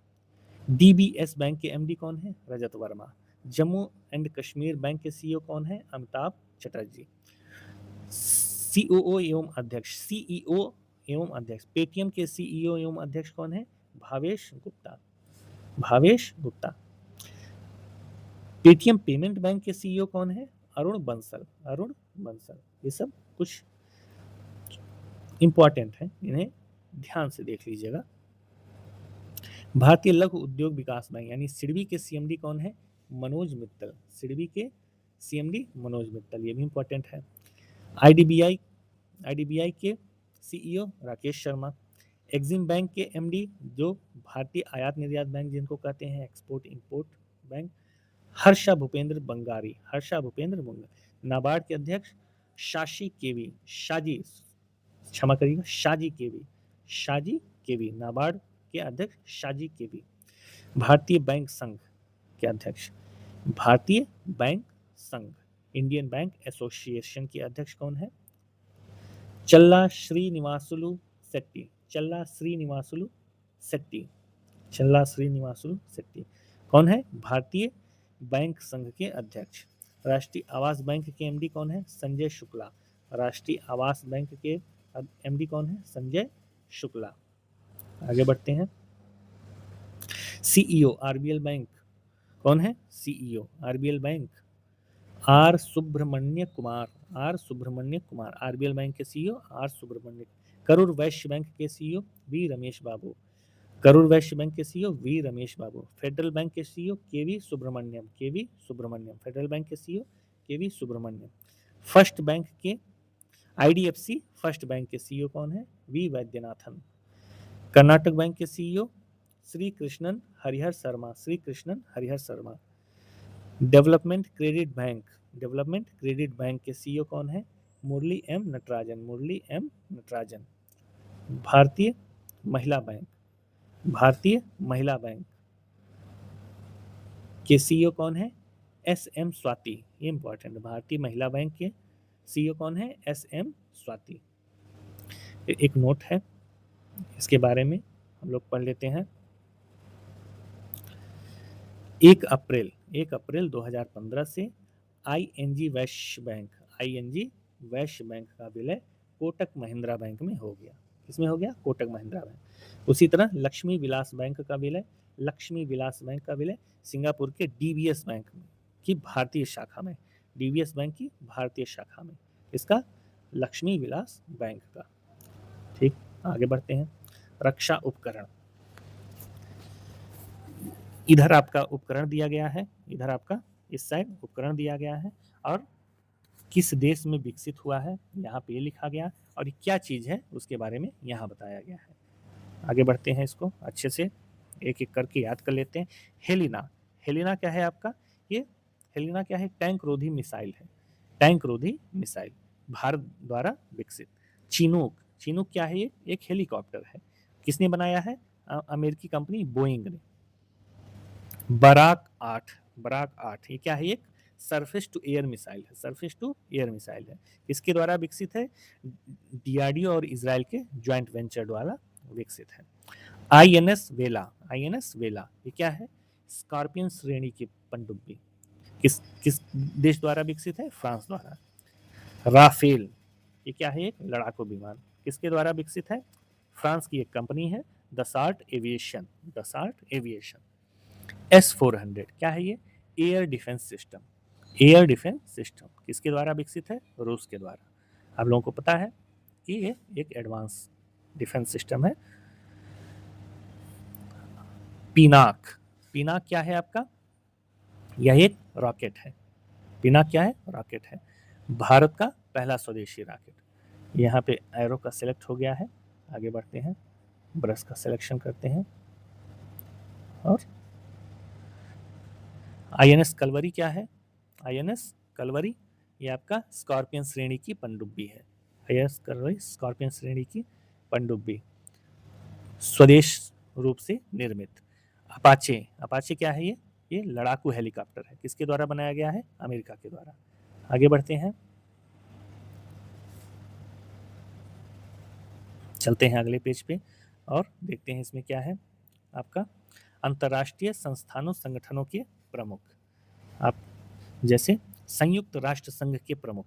डीबीएस बैंक के एमडी कौन है? रजत वर्मा। जम्मू एंड कश्मीर बैंक के सीईओ कौन है? अमिताभ चटर्जी। सीईओ एवं अध्यक्ष पेटीएम के सीईओ एवं अध्यक्ष कौन है? Bhavesh Gupta. Paytm payment bank के सीईओ कौन है? अरुण बंसल। ये सब कुछ इंपॉर्टेंट है, इन्हें ध्यान से देख लीजिएगा। भारतीय लघु उद्योग विकास बैंक यानी सिडबी के सीएमडी कौन है? मनोज मित्तल। सिडबी के सीएमडी मनोज मित्तल, ये भी इंपॉर्टेंट है। आईडीबीआई के CEO Rakesh Sharma. Exim bank के एमडी जो भारतीय आयात निर्यात बैंक जिनको कहते हैं, export import bank, Harsha Bhupendra Bangari. NABARD के अध्यक्ष शाजी केवी। नाबार्ड के अध्यक्ष शाजी केवी। भारतीय बैंक संघ के अध्यक्ष इंडियन बैंक एसोसिएशन के अध्यक्ष कौन है? चल्ला श्रीनिवासुलु शेट्टी कौन है? भारतीय बैंक संघ के अध्यक्ष। राष्ट्रीय आवास बैंक के एमडी कौन है? संजय शुक्ला। राष्ट्रीय आवास बैंक के एमडी कौन है? संजय शुक्ला। आगे बढ़ते हैं, सीईओ आरबीएल बैंक कौन है? CEO RBL bank R Subramania Kumar. RBL bank के CEO R Subramania. Karur Vysya bank के CEO V Ramesh Babu. Federal bank के CEO KV Subramaniam. Federal bank के CEO KV Subramaniam. First bank के आईडीएफसी फर्स्ट बैंक के सीईओ कौन है? वी वैद्यनाथन। कर्नाटक बैंक के CEO Sri Krishnan Harihar Sharma, Sri Krishnan Harihar Sharma. Development credit bank के सीईओ कौन है? मुरली एम नटराजन, मुरली एम नटराजन। भारतीय महिला बैंक के सीईओ कौन है? S M Swati. ये इंपॉर्टेंट, भारतीय महिला बैंक के सीईओ कौन है? S M Swati. एक नोट है, इसके बारे में हम लोग पढ़ लेते हैं। 1 अप्रैल 2015 से आईएनजी वैश्य बैंक का विलय कोटक महिंद्रा बैंक में हो गया। किसमें हो गया? कोटक महिंद्रा बैंक। उसी तरह लक्ष्मी विलास बैंक का विलय सिंगापुर के डीबीएस बैंक की भारतीय शाखा में, इसका लक्ष्मी विलास बैंक का। ठीक, आगे बढ़ते हैं। रक्षा उपकरण, इधर आपका उपकरण दिया गया है, इधर आपका इस साइड उपकरण दिया गया है, और किस देश में विकसित हुआ है यहाँ पे लिखा गया, और क्या चीज है उसके बारे में यहाँ बताया गया है। आगे बढ़ते हैं, इसको अच्छे से एक एक करके याद कर लेते हैं। हेलिना क्या है आपका? ये हेलिना क्या है? टैंक रोधी मिसाइल, भारत द्वारा विकसित। चिनूक क्या है? ये एक हेलीकॉप्टर है। किसने बनाया है? अमेरिकी कंपनी बोइंग ने। बराक 8 ये क्या है? एक सरफेस टू एयर मिसाइल है। किसके द्वारा विकसित है? डीआरडीओ और इजराइल के ज्वाइंट वेंचर द्वारा विकसित है। आईएनएस वेला ये क्या है? स्कॉर्पियन श्रेणी की पनडुब्बी। किस देश द्वारा विकसित है? फ्रांस द्वारा। राफेल ये क्या है? एक लड़ाकू विमान। किसके द्वारा विकसित है? फ्रांस की एक कंपनी है, दसाल्ट एविएशन। S-400 क्या है? ये एयर डिफेंस सिस्टम। किसके द्वारा विकसित है? रूस के द्वारा। आप लोगों को पता है कि ये एक एडवांस डिफेंस सिस्टम है। पिनाक क्या है आपका? यह एक रॉकेट है। पिनाक क्या है? रॉकेट है। भारत का पहला स्वदेशी रॉकेट। यहाँ पे एरो का सिलेक्ट हो गया है। आगे बढ़ते हैं, ब्रश का सिलेक्शन करते हैं। और आईएनएस कलवरी क्या है? आईएनएस कलवरी ये आपका स्कॉर्पियन श्रेणी की पनडुब्बी है। आईएनएस कलवरी स्कॉर्पियन श्रेणी की पनडुब्बी, स्वदेश रूप से निर्मित। अपाचे क्या है? ये लड़ाकू हेलीकॉप्टर है। किसके द्वारा बनाया गया है? अमेरिका के द्वारा। आगे बढ़ते हैं, चलते हैं अगले पेज पे और देखते हैं इसमें क्या है आपका। अंतर्राष्ट्रीय संस्थानों संगठनों के प्रमुख, आप जैसे संयुक्त राष्ट्र संघ के प्रमुख,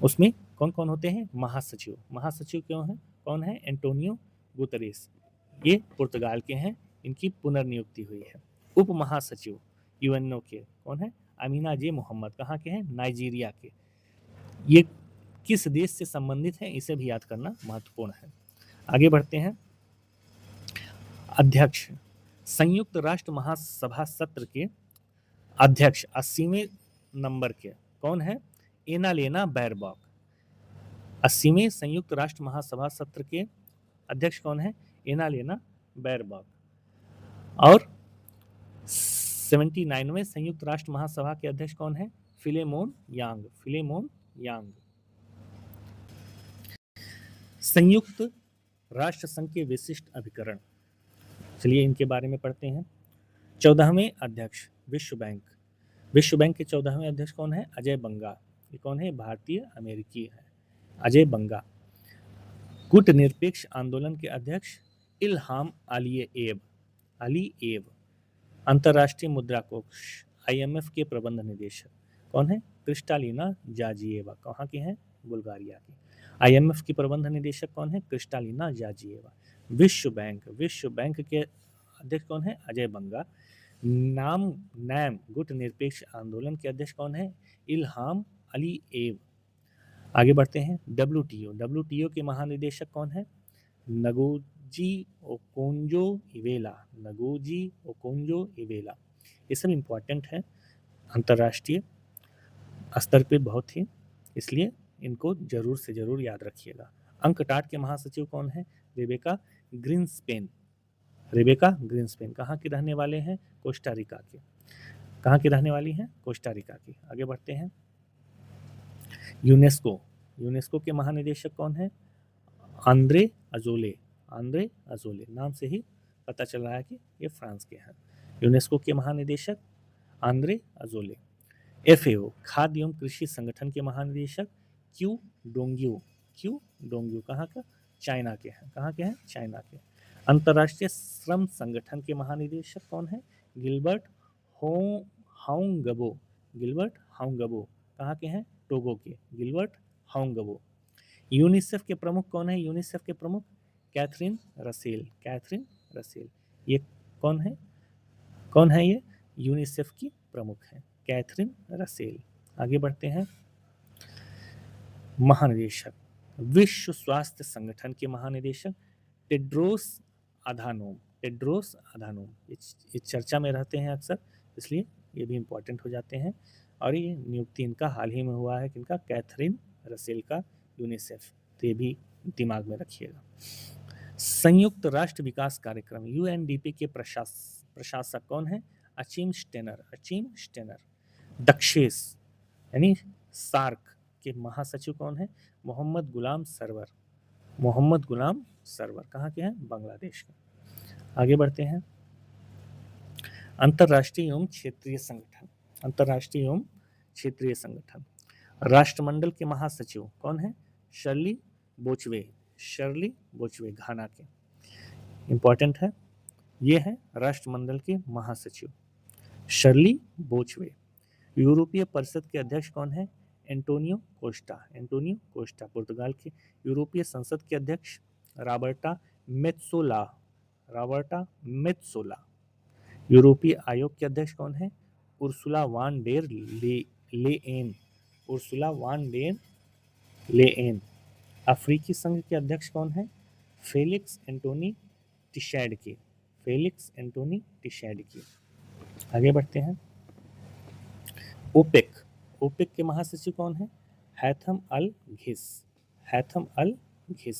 उसमें कौन कौन होते हैं? महासचिव क्यों है? कौन है? Antonio Guterres. ये पुर्तगाल के हैं, इनकी पुनर्नियुक्ति हुई है। उप महासचिव यूएनओ के कौन है? अमीना जे मोहम्मद। कहाँ के हैं? नाइजीरिया के। ये किस देश से संबंधित है? इसे भी याद करना महत्वपूर्ण है। आगे बढ़ते हैं। अध्यक्ष, संयुक्त राष्ट्र महासभा सत्र के अध्यक्ष 80वें नंबर के कौन है? Annalena Baerbock. 80वें संयुक्त राष्ट्र महासभा सत्र के अध्यक्ष कौन है? Annalena Baerbock. और 79वें संयुक्त राष्ट्र महासभा के अध्यक्ष कौन है? फिलेमोन यांग। संयुक्त राष्ट्र संघ के विशिष्ट अभिकरण, चलिए इनके बारे में पढ़ते हैं। 14वें अध्यक्ष विश्व बैंक के 14वें अध्यक्ष कौन है? अजय बंगा। ये कौन है? भारतीय अमेरिकी है, अजय बंगा। कूटनिरपेक्ष आंदोलन के अध्यक्ष इल्हाम अलीएव। अंतर्राष्ट्रीय मुद्रा कोष IMF के प्रबंध निदेशक कौन है? क्रिस्टालिना जार्जिएवा। कहाँ की हैं? बुल्गारिया की। IMF की प्रबंध निदेशक कौन है? क्रिस्टालिना जार्जिएवा। विश्व बैंक के अध्यक्ष कौन है? अजय बंगा। नैम गुट निरपेक्ष आंदोलन के अध्यक्ष कौन है? इल्हाम अलीएव। आगे बढ़ते हैं। WTO के महानिदेशक कौन है? Ngozi Okonjo Iweala. ये सब इम्पोर्टेंट है अंतर्राष्ट्रीय स्तर पे बहुत ही, इसलिए इनको जरूर से जरूर याद रखिएगा। अंकटाड के महासचिव कौन है? रेबेका ग्रीन्सपेन, रेबेका ग्रीन्सपेन कहाँ के रहने वाले हैं? कोस्टा रिका के। कहाँ की रहने वाली हैं? कोस्टा रिका की। आगे बढ़ते हैं। यूनेस्को, यूनेस्को के महानिदेशक कौन है? Andre Azoulay. आंद्रे अजोले, नाम से ही पता चल रहा है कि ये फ्रांस के हैं। यूनेस्को के महानिदेशक आंद्रे अजोले। एफएओ, खाद्य एवं कृषि संगठन के महानिदेशक क्यू डोंग्यू। क्यू डोंग्यू कहाँ का? चाइना के हैं। कहाँ के हैं? चाइना के। अंतर्राष्ट्रीय श्रम संगठन के महानिदेशक कौन है? गिलबर्ट हाउंगबो। गिलबर्ट हाउंगबो कहाँ के हैं? टोगो के। गिलबर्ट हाउंगबो। यूनिसेफ के प्रमुख कौन है? यूनिसेफ के प्रमुख कैथरीन रसेल। कैथरीन रसेल, ये कौन है? कौन है ये? यूनिसेफ की प्रमुख है कैथरीन रसेल। आगे बढ़ते हैं। महानिदेशक, विश्व स्वास्थ्य संगठन के महानिदेशक टेड्रोस अधानोम। टेड्रोस अधानोम ये चर्चा में रहते हैं अक्सर, इसलिए ये भी इम्पोर्टेंट हो जाते हैं। और ये नियुक्ति इनका हाल ही में हुआ है, किनका? कैथरीन रसेल का, यूनिसेफ। तो ये भी दिमाग में रखिएगा। संयुक्त राष्ट्र विकास कार्यक्रम यूएनडीपी के प्रशासक कौन है? अचीम स्टेनर। अचीम स्टेनर। दक्षेस यानी सार्क के महासचिव कौन है? मोहम्मद गुलाम सरवर। मोहम्मद गुलाम सरवर कहाँ के हैं? बांग्लादेश के। आगे बढ़ते हैं। अंतर्राष्ट्रीय एवं क्षेत्रीय संगठन। अंतर्राष्ट्रीय एवं क्षेत्रीय संगठन, राष्ट्रमंडल के महासचिव कौन है? शर्ली बोचवे। शर्ली बोचवे घाना के। इंपॉर्टेंट है, ये है राष्ट्रमंडल के महासचिव शर्ली बोचवे। यूरोपीय परिषद के अध्यक्ष कौन है? Antonio Costa. एंटोनियो कोस्टा पुर्तगाल के। यूरोपीय संसद के अध्यक्ष रॉबर्टा मेत्सोला। रॉबर्टा मेत्सोला। यूरोपीय आयोग के अध्यक्ष कौन है? Ursula von der Leyen. Ursula von der Leyen. अफ्रीकी संघ के अध्यक्ष कौन है? Felix Antoine Tshisekedi. Felix Antoine Tshisekedi. आगे बढ़ते हैं। ओपेक। ओपेक के महासचिव कौन है? हैथम अल घिस। हैथम अल घिस।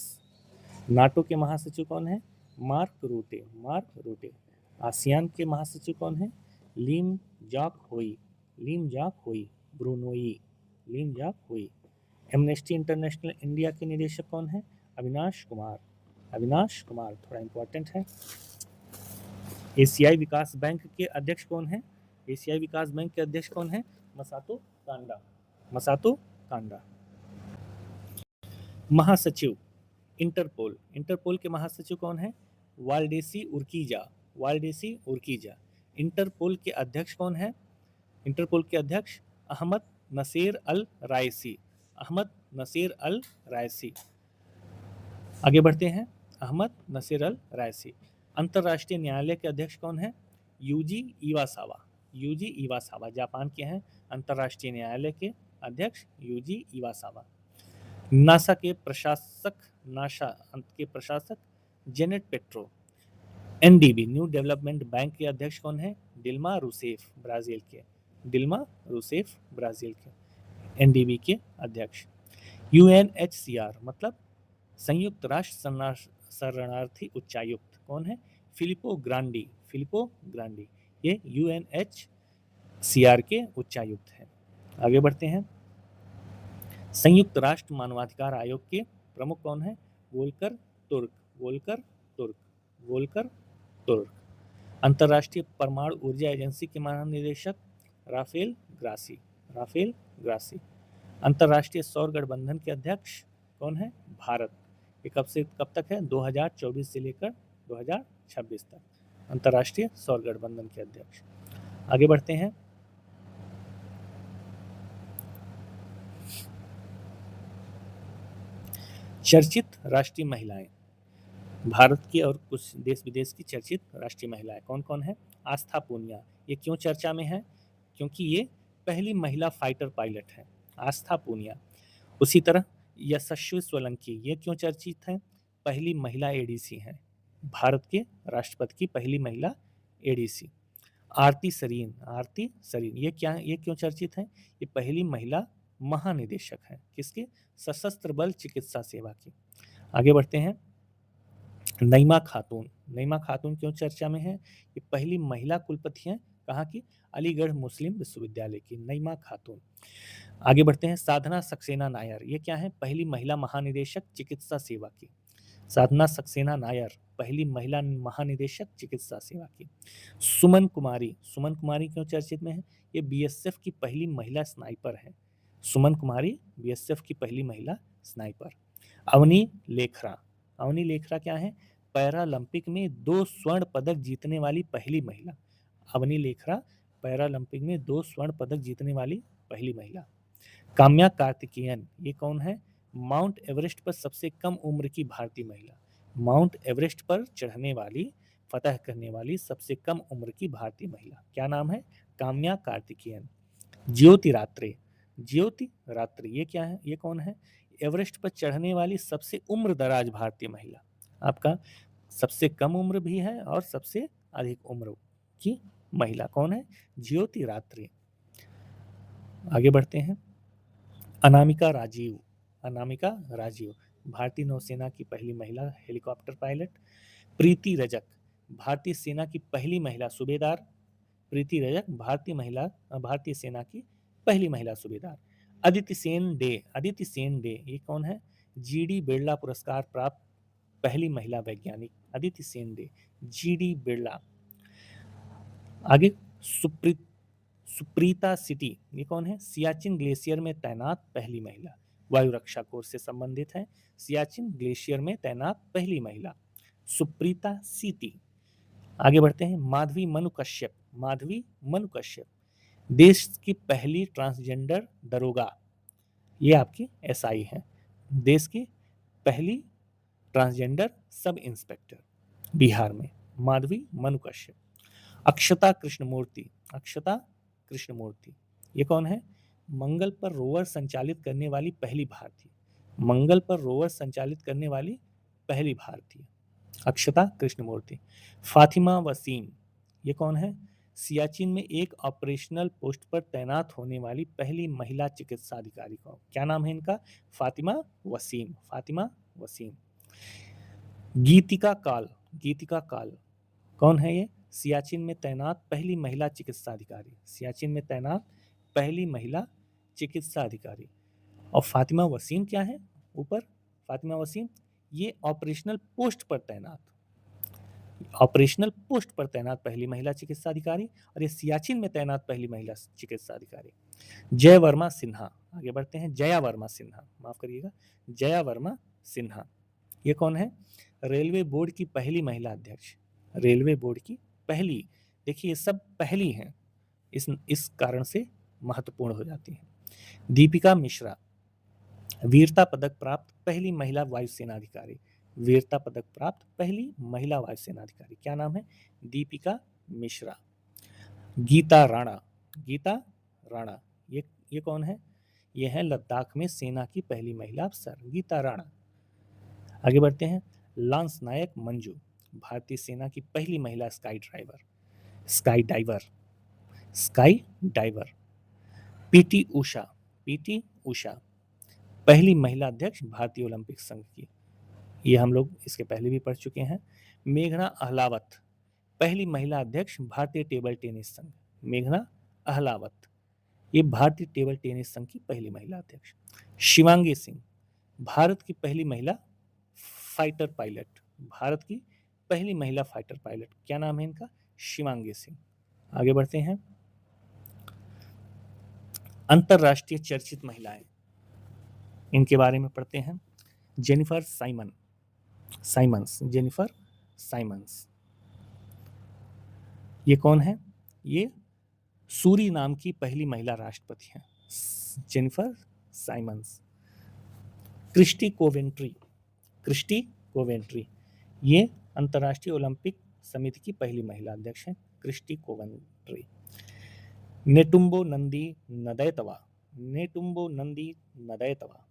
नाटो के महासचिव कौन है? मार्क रूटे। मार्क रूटे। आसियान के महासचिव कौन है? लीम जाक होई। लीम जाक होई ब्रुनोई। लीम जाक होई। एमनेस्टी इंटरनेशनल इंडिया के निदेशक कौन है? अविनाश कुमार। अविनाश कुमार थोड़ा इंपॉर्टेंट है। एशियाई विकास बैंक के अध्यक्ष कौन है? एशियाई विकास बैंक के अध्यक्ष कौन है? मसातो कांडा। मसातो कांडा। महासचिव इंटरपोल। इंटरपोल के महासचिव कौन है? वाल्डेसी उर्कीजा। वाल्डेसी उर्कीजा। इंटरपोल के अध्यक्ष कौन है? इंटरपोल के अध्यक्ष अहमद नसीर अल रायसी। अहमद नसीर अल रायसी। आगे बढ़ते हैं। अहमद नसीर अल रायसी। अंतर्राष्ट्रीय न्यायालय के अध्यक्ष कौन है? यूजी इवासावा। यूजी इवासावा जापान के हैं अंतर्राष्ट्रीय न्यायालय के अध्यक्ष यूजी इवासावा। नासा के प्रशासक Janet petro. NDB new development bank के अध्यक्ष कौन है? डिल्मा रूसेफ ब्राजील के। डिल्मा रूसेफ ब्राजील के एनडीबी के अध्यक्ष। यूएनएचसीआर मतलब संयुक्त राष्ट्र शरणार्थी उच्चायुक्त कौन है? फिलिपो ग्रांडी। फिलिपो ग्रांडी ये यूएनएचसीआर के उच्चायुक्त हैं। आगे बढ़ते हैं। संयुक्त राष्ट्र मानवाधिकार आयोग के प्रमुख कौन है? वोल्कर तुर्क। वोल्कर तुर्क। वोल्कर तुर्क। अंतर्राष्ट्रीय परमाणु ऊर्जा एजेंसी के महानिदेशक राफेल ग्रासी। Rafale grassy. अंतर्राष्ट्रीय सौर गठबंधन के अध्यक्ष कौन है? भारत। ये कब से कब तक है? 2024 से लेकर 2026 तक अंतर्राष्ट्रीय सौर गठबंधन के अध्यक्ष। आगे बढ़ते हैं। चर्चित राष्ट्रीय महिलाएं। भारत की और कुछ देश विदेश की चर्चित राष्ट्रीय महिलाएं कौन कौन है? आस्था पूनिया। ये क्यों चर्चा में है? क्योंकि ये पहली महिला फाइटर पायलट है, आस्था पूनिया। उसी तरह यशस्वी सोलंकी, ये क्यों चर्चित है? पहली महिला एडीसी हैं, भारत के राष्ट्रपति की पहली महिला एडीसी। आरती सरीन। आरती सरीन ये क्यों चर्चित है? ये पहली महिला महानिदेशक है, किसके? सशस्त्र बल चिकित्सा सेवा की। आगे बढ़ते हैं। नईमा खातून, नईमा खातून क्यों चर्चा में है? ये पहली महिला कुलपति हैं, कहाँ की? अलीगढ़ मुस्लिम विश्वविद्यालय की नईमा खातून। आगे बढ़ते हैं, साधना सक्सेना नायर, ये क्या है? पहली महिला महानिदेशक चिकित्सा सेवा की। साधना सक्सेना नायर पहली महिला महानिदेशक चिकित्सा सेवा की। सुमन कुमारी, सुमन कुमारी क्यों चर्चित में है? ये बीएसएफ की पहली महिला स्नाइपर है। सुमन कुमारी बीएसएफ की पहली महिला स्नाइपर। अवनी लेखरा, अवनी लेखरा क्या है? पैरालंपिक में 2 स्वर्ण पदक जीतने वाली पहली महिला। अवनी लेखरा पैरालंपिक में 2 स्वर्ण पदक जीतने वाली पहली महिला। काम्या कार्तिकेयन, ये कौन है? माउंट एवरेस्ट पर सबसे कम उम्र की भारतीय महिला। माउंट एवरेस्ट पर चढ़ने वाली, फतह करने वाली सबसे कम उम्र की भारतीय महिला, क्या नाम है? काम्या कार्तिकेयन। ज्योति रात्रे, ज्योति रात्रे ये क्या है? ये कौन है? एवरेस्ट पर चढ़ने वाली सबसे उम्र दराज भारतीय महिला। आपका सबसे कम उम्र भी है और सबसे अधिक उम्र की महिला कौन है? ज्योति रात्रे। आगे बढ़ते हैं, अनामिका राजीव, अनामिका राजीव भारतीय नौसेना की पहली महिला हेलीकॉप्टर पायलट। प्रीति रजक भारतीय सेना की पहली महिला सूबेदार। प्रीति रजक भारतीय सेना की पहली महिला सूबेदार। अदिति सेन डे, अदिति सेन डे ये कौन है? जीडी बिरला पुरस्कार प्राप्त पहली महिला वैज्ञानिक। Aditi Sen day, GD Birla. आगे सुप्रीता सिटी, ये कौन है? सियाचिन ग्लेशियर में तैनात पहली महिला। वायु रक्षा कोर्स से संबंधित है। सियाचिन ग्लेशियर में तैनात पहली महिला सुप्रीता सिटी। आगे बढ़ते हैं, माधवी मनु कश्यप, माधवी मनु कश्यप देश की पहली ट्रांसजेंडर दरोगा। ये आपकी एसआई है, देश की पहली ट्रांसजेंडर सब इंस्पेक्टर बिहार में, माधवी मनु कश्यप। अक्षता कृष्णमूर्ति, अक्षता कृष्णमूर्ति ये कौन है? मंगल पर रोवर संचालित करने वाली पहली भारतीय, मंगल पर रोवर संचालित करने वाली पहली भारतीय अक्षता कृष्णमूर्ति। फातिमा वसीम ये कौन है? सियाचिन में एक ऑपरेशनल पोस्ट पर तैनात होने वाली पहली महिला चिकित्सा अधिकारी को, क्या नाम है इनका? फातिमा वसीम, फातिमा वसीम। गीतिका काल, गीतिका काल कौन है? ये सियाचिन में तैनात पहली महिला चिकित्सा अधिकारी, सियाचिन में तैनात पहली महिला चिकित्सा अधिकारी। और फातिमा वसीम क्या है ऊपर? फातिमा वसीम ये ऑपरेशनल पोस्ट पर तैनात, ऑपरेशनल पोस्ट पर तैनात पहली महिला चिकित्सा अधिकारी, और ये सियाचिन में तैनात पहली महिला चिकित्सा अधिकारी। जय वर्मा सिन्हा, आगे बढ़ते हैं, जया वर्मा सिन्हा, माफ करिएगा, जया वर्मा सिन्हा ये कौन है? रेलवे बोर्ड की पहली महिला अध्यक्ष, रेलवे बोर्ड की पहली। देखिए ये सब पहली हैं, इस कारण से महत्वपूर्ण हो जाती हैं। दीपिका मिश्रा वीरता पदक प्राप्त पहली महिला वायुसेना अधिकारी, वीरता पदक प्राप्त पहली महिला वायुसेना अधिकारी, क्या नाम है? दीपिका मिश्रा। गीता राणा, गीता राणा ये कौन है? ये है लद्दाख में सेना की पहली महिला अफसर, गीता राणा। आगे बढ़ते हैं, लांस नायक मंजू भारतीय सेना की पहली महिला sky driver, sky diver, sky diver. PT Usha, PT Usha पहली महिला अध्यक्ष भारतीय ओलंपिक संघ की, ये हम लोग इसके पहले भी पढ़ चुके हैं। मेघना अहलावत पहली महिला अध्यक्ष भारतीय टेबल टेनिस संघ, मेघना अहलावत ये भारतीय टेबल टेनिस संघ की पहली महिला अध्यक्ष। शिवांगी सिंह भारत की पहली महिला फाइटर पायलट, भारत की पहली महिला फाइटर पायलट, क्या नाम है इनका? शिवांगी सिंह। आगे बढ़ते हैं, अंतरराष्ट्रीय चर्चित महिलाएं, इनके बारे में पढ़ते हैं। जेनिफर साइमंस, जेनिफर साइमंस ये कौन है? ये सूरी नाम की पहली महिला राष्ट्रपति हैं, Jennifer Simons. Kirsty Coventry, Kirsty Coventry ये अंतर्राष्ट्रीय ओलंपिक समिति की पहली महिला अध्यक्ष हैं, Kirsty Coventry. Netumbo Nandi Ndaitwah, Netumbo Nandi Ndaitwah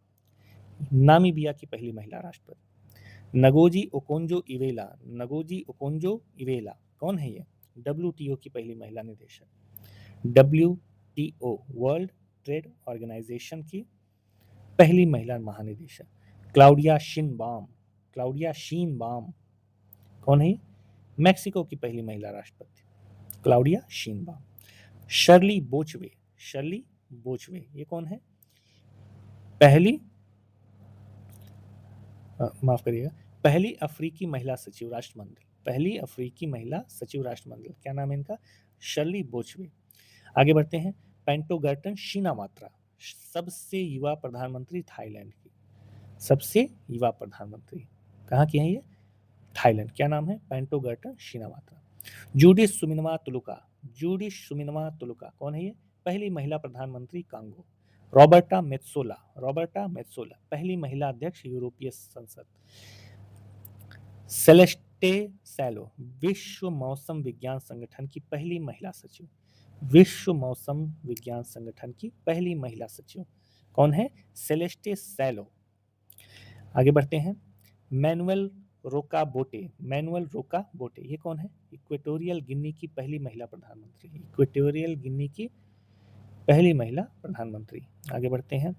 Namibia की पहली महिला राष्ट्रपति। Ngozi Okonjo Iweala, Ngozi Okonjo Iweala कौन है? ये WTO की पहली महिला निदेशक, WTO वर्ल्ड ट्रेड ऑर्गेनाइजेशन की पहली महिला महानिदेशक। क्लाउडिया शीनबाम, क्लाउडिया शीनबाम कौन है ये? मैक्सिको की पहली महिला राष्ट्रपति क्लाउडिया शीनबाम। शर्ली बोचवे, शर्ली बोचवे ये कौन है? पहली माफ करिएगा, पहली अफ्रीकी महिला सचिव राष्ट्रमंडल, पहली अफ्रीकी महिला सचिव राष्ट्रमंडल, क्या नाम है इनका? शर्ली बोचवे। आगे बढ़ते हैं। पेंटोगर्टन शिनावात्रा, सबसे युवा प्रधानमंत्री थाईलैंड की, सबसे युवा प्रधानमंत्री कहाँ की है ये? थाईलैंड। क्या नाम है? पेंटोगर्टन शिनावात्रा। जूडिस सुमिनवा तुलुका, जूडिस सुमिनवा तुलुका कौन है ये? पहली महिला प्रधानमंत्री कांगो। रॉबर्टा मेत्सोला, रॉबर्टा मेत्सोला पहली महिला अध्यक्ष यूरोपीय संसद। सेलेस्टे सैलो, विश्व मौसम विज्ञान संगठन की पहली महिला सचिव, विश्व मौसम विज्ञान संगठन की पहली महिला सचिव कौन है? Celeste Saillo. आगे बढ़ते हैं। मैनुअल रोका बोटे, मैनुअल रोका बोटे ये कौन है? इक्वेटोरियल गिनी की पहली महिला प्रधानमंत्री, इक्वेटोरियल गिनी की पहली महिला प्रधानमंत्री। आगे बढ़ते हैं।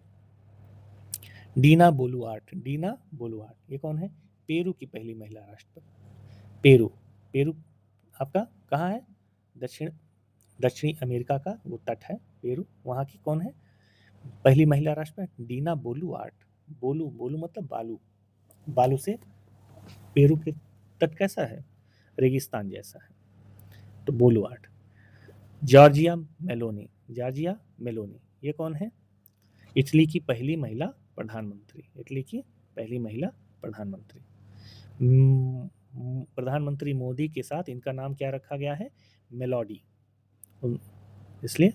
डीना बोलुआर्ट, डीना बोलुआर्ट ये कौन है? पेरू की पहली महिला राष्ट्रपति। पेरू, पेरू आपका कहाँ है? दक्षिणी अमेरिका का वो तट है पेरू, वहाँ की कौन है पहली महिला राष्ट्रपति? डीना बोलुआर्ट। बोलू, बोलू मतलब बालू, बालू से पेरू के तट कैसा है? रेगिस्तान जैसा है, तो बोलुआर्ट। जॉर्जिया मेलोनी, जॉर्जिया मेलोनी ये कौन है? इटली की पहली महिला प्रधानमंत्री, इटली की पहली महिला प्रधानमंत्री। प्रधानमंत्री मोदी के साथ इनका नाम क्या रखा गया है? मेलोडी, इसलिए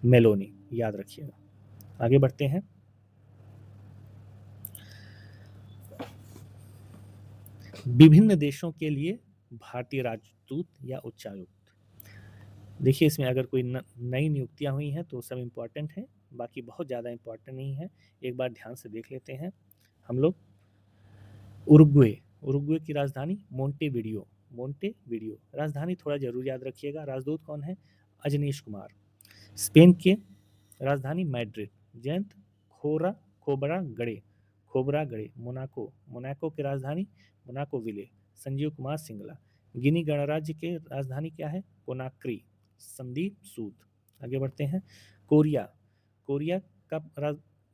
मेलोनी याद रखिएगा। आगे बढ़ते हैं। विभिन्न देशों के लिए भारतीय राजदूत या उच्चायुक्त। देखिए इसमें अगर कोई नई नियुक्तियां हुई हैं तो सब इम्पोर्टेंट है, बाकी बहुत ज़्यादा इम्पोर्टेंट नहीं है। एक बार ध्यान से देख लेते हैं हम लोग। उरुग्वे, उरुग्वे की राजधानी मोंटेविडियो, मोंटेविडियो राजधानी थोड़ा जरूर याद रखिएगा। राजदूत कौन है? अजनीश कुमार। स्पेन के राजधानी मैड्रिड, जयंत खोबरा गड़े, खोबरा गड़े। मोनाको, मोनाको की राजधानी मोनाको विले, संजीव कुमार सिंगला। गिनी गणराज्य के राजधानी क्या है? कोनाक्री, संदीप सूद। आगे बढ़ते हैं। कोरिया, कोरिया का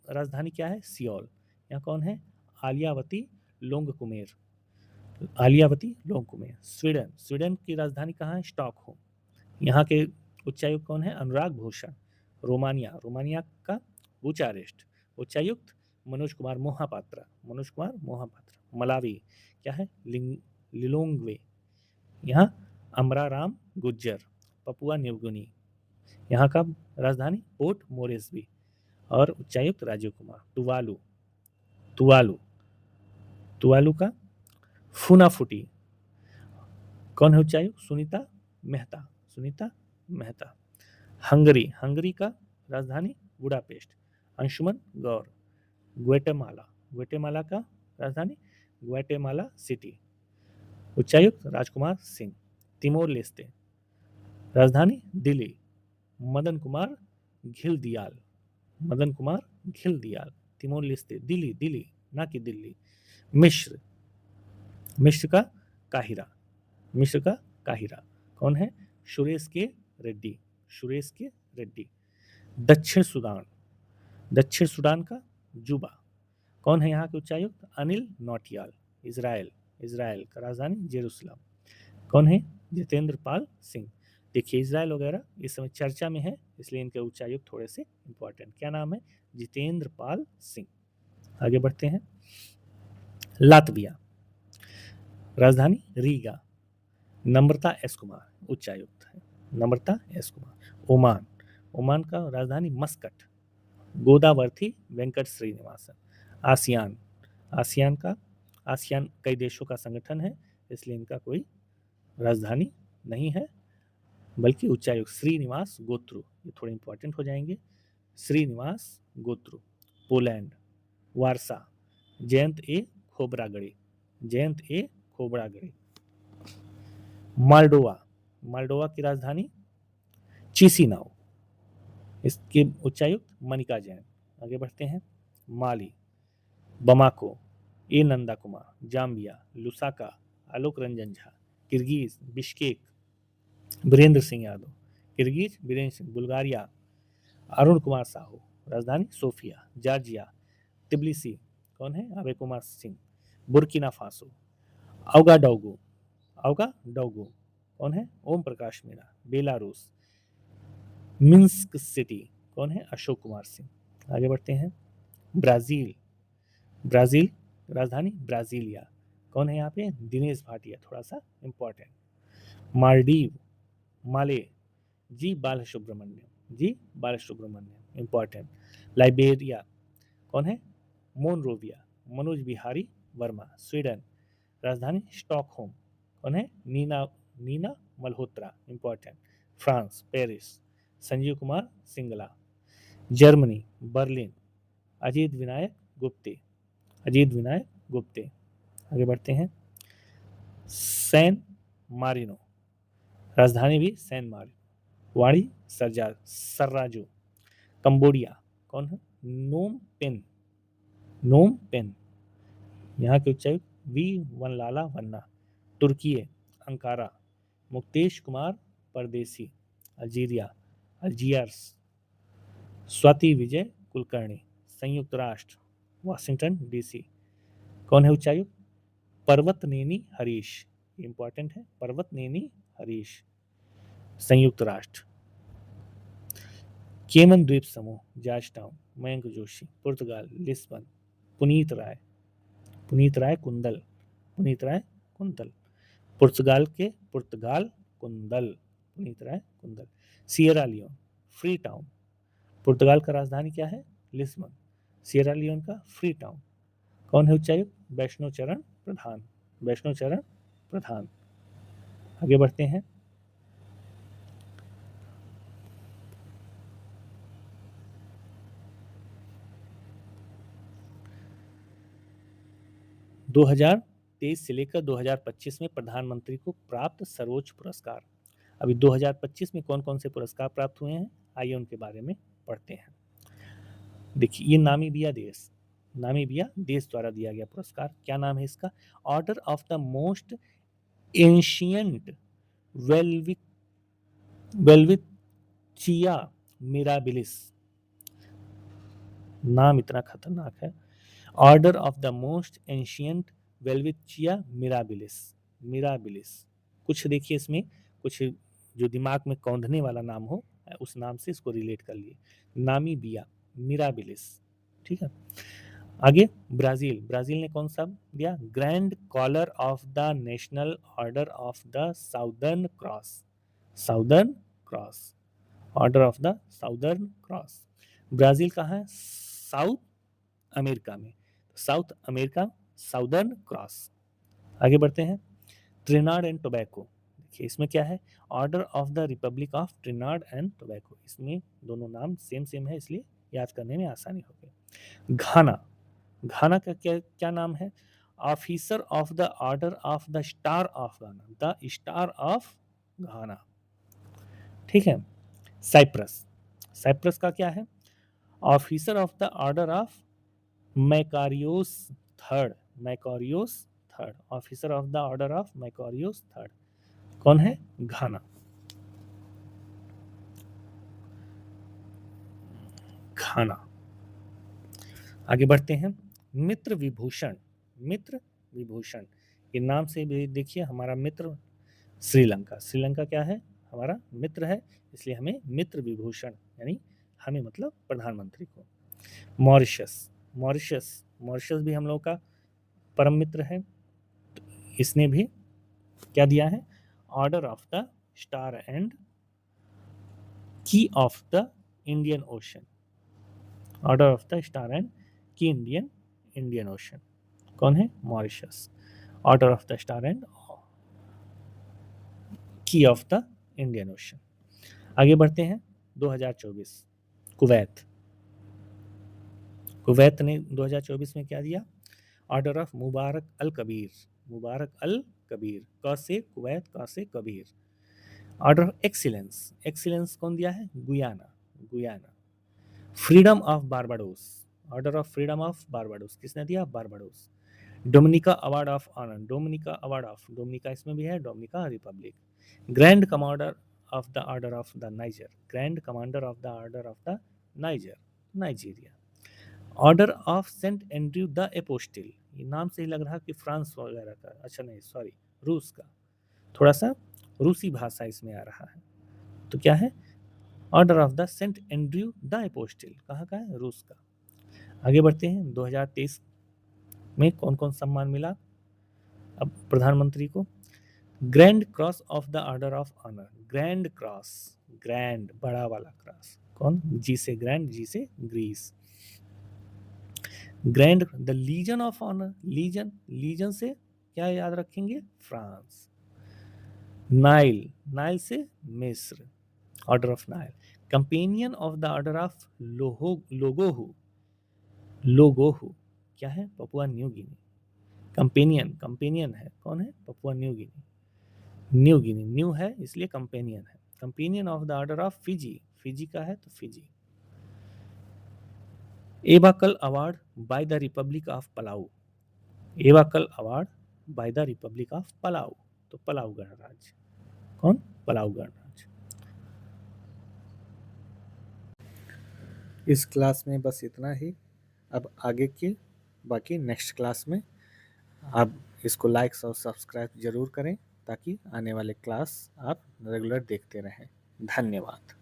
राजधानी क्या है? सियोल। यहाँ कौन है? आलियावती लोंगकुमेर, आलियावती लोंगकुमेर। स्वीडन, स्वीडन की राजधानी कहाँ है? स्टॉकहोम। यहाँ के उच्चायुक्त कौन है? अनुराग भूषण। रोमानिया, रोमानिया का बुचारेस्ट, उच्चायुक्त मनोज कुमार मोहापात्रा, मनोज कुमार मोहापात्रा। मलावी क्या है? लिलोंगवे, यहाँ अमराराम गुज्जर। पपुआ न्यूगिनी, यहाँ का राजधानी पोर्ट मोरेस्बी और उच्चायुक्त Rajiv Kumar. Tuvalu, Tuvalu, Tuvalu का फुनाफुटी कौन है उच्चायुक्त? सुनीता मेहता, सुनीता मेहता। हंगरी, हंगरी का राजधानी बुडापेस्ट। अंशुमन गौर। ग्वेटेमाला, ग्वेटेमाला का राजधानी ग्वेटेमाला सिटी, उच्चायुक्त राजकुमार सिंह। तिमोर लेस्ते, राजधानी दिल्ली। मदन कुमार घिलदियाल, मदन कुमार घिलदियाल। तिमोर लेस्ते दिल्ली, दिल्ली ना कि दिल्ली। मिस्र, मिस्र का काहिरा, मिस्र का काहिरा कौन है? सुरेश के रेड्डी, सुरेश के रेड्डी। दक्षिण सूडान, दक्षिण सूडान का जुबा कौन है? यहाँ के उच्चायुक्त अनिल नौटियाल। इजराइल, इजराइल का राजधानी जेरूसलम कौन है? जितेंद्र पाल सिंह। देखिए इजराइल वगैरह इस समय चर्चा में है, इसलिए इनके उच्चायुक्त थोड़े से इंपॉर्टेंट। क्या नाम है? जितेंद्र पाल सिंह। आगे बढ़ते हैं। लातविया, राजधानी रीगा। नम्रता एस कुमार उच्चायुक्त है, Namrata S Kumar. Oman, Oman का राजधानी Muscat. Godavarthi Venkat Srinivasan. ASEAN, ASEAN का, आसियान कई देशों का संगठन है, इसलिए इनका कोई राजधानी नहीं है, बल्कि उच्चायुक्त श्रीनिवास गोत्रु, ये थोड़े इंपॉर्टेंट हो जाएंगे। श्रीनिवास गोत्रु। पोलैंड, वारसा, जयंत ए खोबरागड़े, जयंत ए खोबरागड़े। माल्डोवा, माल्डोवा की राजधानी चिसिनाउ, इसके उच्चायुक्त मनिका जैन। आगे बढ़ते हैं। Mali, Bamako, A Nanda Kumar. Zambia, Lusaka. Alok Ranjan Jha. Kyrgyz Bishkek, Virendra Singh Yadav. Kyrgyz Virendra Singh. Bulgaria Arun Kumar Sahu. राजधानी सोफिया। जॉर्जिया तिब्लिसी, कौन है? Abhay Kumar Singh. Burkina Faso Ouagadougou, Ouagadougou, कौन है? Om Prakash Meena. Belarus Minsk city, कौन है? अशोक कुमार सिंह। आगे बढ़ते हैं। ब्राजील, ब्राजील राजधानी ब्राजीलिया, कौन है यहाँ पे? दिनेश भाटिया, थोड़ा सा important. Maldives, Male G Balasubramaniam, G Balasubramaniam, important. Liberia, कौन है? मोनरोविया, मनोज बिहारी वर्मा। स्वीडन राजधानी स्टॉकहोम, कौन है? Neena Neena Malhotra, important. France Paris Sanjeev Kumar Singla. Germany Berlin Ajit Vinayak Gupte, Ajit Vinayak Gupte. आगे बढ़ते हैं। सैन मारिनो, राजधानी भी सैन मारिनो। वाड़ी सर्राजो। कंबोडिया, कौन है? नोम पेन, नोम पेन, यहाँ के उच्चायुक्त वी वनलाला वन्ना। तुर्की Ankara. Muktesh Kumar Pardeshi. Algeria Algiers. Swati Vijay Kulkarni. संयुक्त राष्ट्र वाशिंगटन डीसी, कौन है उच्चायुक्त? पर्वतनेनी हरीश, इंपॉर्टेंट है। पर्वतनेनी हरीश, संयुक्त राष्ट्र। केमन द्वीप समूह जॉर्ज टाउन। मयंक जोशी। पुर्तगाल लिस्बन। पुनीत राय, पुनीत राय कुंदल, पुनीत राय कुंदल। पुर्तगाल Kundal, Puneet Rai Kundal. Sierra Leone free town. पुर्तगाल का राजधानी क्या है? लिस्बन। सियरा लियोन का फ्री टाउन, कौन है उच्चायुक्त? वैष्णव चरण प्रधान, वैष्णव चरण प्रधान। आगे बढ़ते हैं। दो 2023 से लेकर 2025 में प्रधानमंत्री को प्राप्त सर्वोच्च पुरस्कार। अभी 2025 में कौन कौन से पुरस्कार प्राप्त हुए हैं, आइए उनके बारे में पढ़ते हैं। देखिए, ये नामीबिया देश, नामीबिया देश द्वारा दिया गया पुरस्कार। क्या नाम है इसका? Order of the most ancient Welwitschia mirabilis. नाम इतना खतरनाक है। Order of the most ancient Welwitschia mirabilis, mirabilis. कुछ देखिए इसमें, कुछ जो दिमाग में कौंधने वाला नाम हो, उस नाम से इसको रिलेट कर लिए। नामीबिया मिराबिलिस, ठीक है। आगे ब्राजील, ब्राजील ने कौन सा दिया? Grand collar of the national order of the southern cross, southern cross, order of the southern cross. Brazil कहाँ है? साउथ अमेरिका में, साउथ अमेरिका साउदर्न क्रॉस। आगे बढ़ते हैं। ट्रिनाड एंड टोबैको, देखिए इसमें क्या है? Order of the republic of Trinidad and Tobago. इसमें दोनों नाम सेम सेम है, इसलिए याद करने में आसानी हो गई। घाना, घाना का क्या क्या नाम है? Officer of the order of the star of Ghana, the star of Ghana, ठीक है। साइप्रस, साइप्रस का क्या है? Officer of the order of Makarios third, Makarios third, officer of the order of Makarios third, कौन है? घाना। घाना। आगे बढ़ते हैं। मित्र विभूषण, मित्र विभूषण के नाम से भी देखिए हमारा मित्र श्रीलंका, श्रीलंका क्या है? हमारा मित्र है, इसलिए हमें मित्र विभूषण, यानी हमें मतलब प्रधानमंत्री को। मॉरिशस, मॉरिशस, मॉरिशस भी हम लोग का परम मित्र है। तो इसने भी क्या दिया है? Order of the star and key of the Indian Ocean, order of the star and key Indian Ocean, कौन है? Mauritius. Order of the star and key of the Indian Ocean. आगे बढ़ते हैं। 2024 कुवैत, कुवैत ने 2024 में क्या दिया? Order of Mubarak Al Kabir, Mubarak Al Kabir, क से कुवैत, क से Kabir. Order of excellence, excellence कौन दिया है? Guyana, Guyana. Freedom of Barbados, order of freedom of Barbados, किसने दिया? Barbados. Dominica award of honour, Dominica award of, Dominica इसमें भी है, Dominica republic. Grand commander of the order of the Niger, grand commander of the order of the Niger, Nigeria. Order of Saint Andrew the apostille, ये नाम से ही लग रहा कि France वगैरह का, अच्छा नहीं सॉरी रूस का, थोड़ा सा रूसी भाषा इसमें आ रहा है, तो क्या है order of the Saint Andrew the Apostle, कहाँ का है, रूस का। आगे बढ़ते हैं, 2023 में कौन कौन सम्मान मिला अब प्रधानमंत्री को। Grand cross of the order of honour, grand cross, grand बड़ा वाला क्रॉस, कौन, जी से ग्रैंड, जी से Greece. Grand the legion of honour, legion, legion से क्या याद रखेंगे, फ्रांस। नाइल, नाइल से मिस्र, order of Nile. Companion of the order of Logohu, Logohu क्या है, Papua New Guinea. Companion, companion है, कौन है, Papua New Guinea, New Guinea, New है इसलिए कंपेनियन है। Companion of the order of Fiji, Fiji का है तो Fiji. एबाकल award by the republic of Palau, एबाकल award by the republic of Palau, तो पलाऊ गणराज्य, कौन, पलाऊ गणराज्य। इस क्लास में बस इतना ही, अब आगे की बाकी नेक्स्ट क्लास में आप इसको लाइक और सब्सक्राइब जरूर करें ताकि आने वाले क्लास आप रेगुलर देखते रहें। धन्यवाद।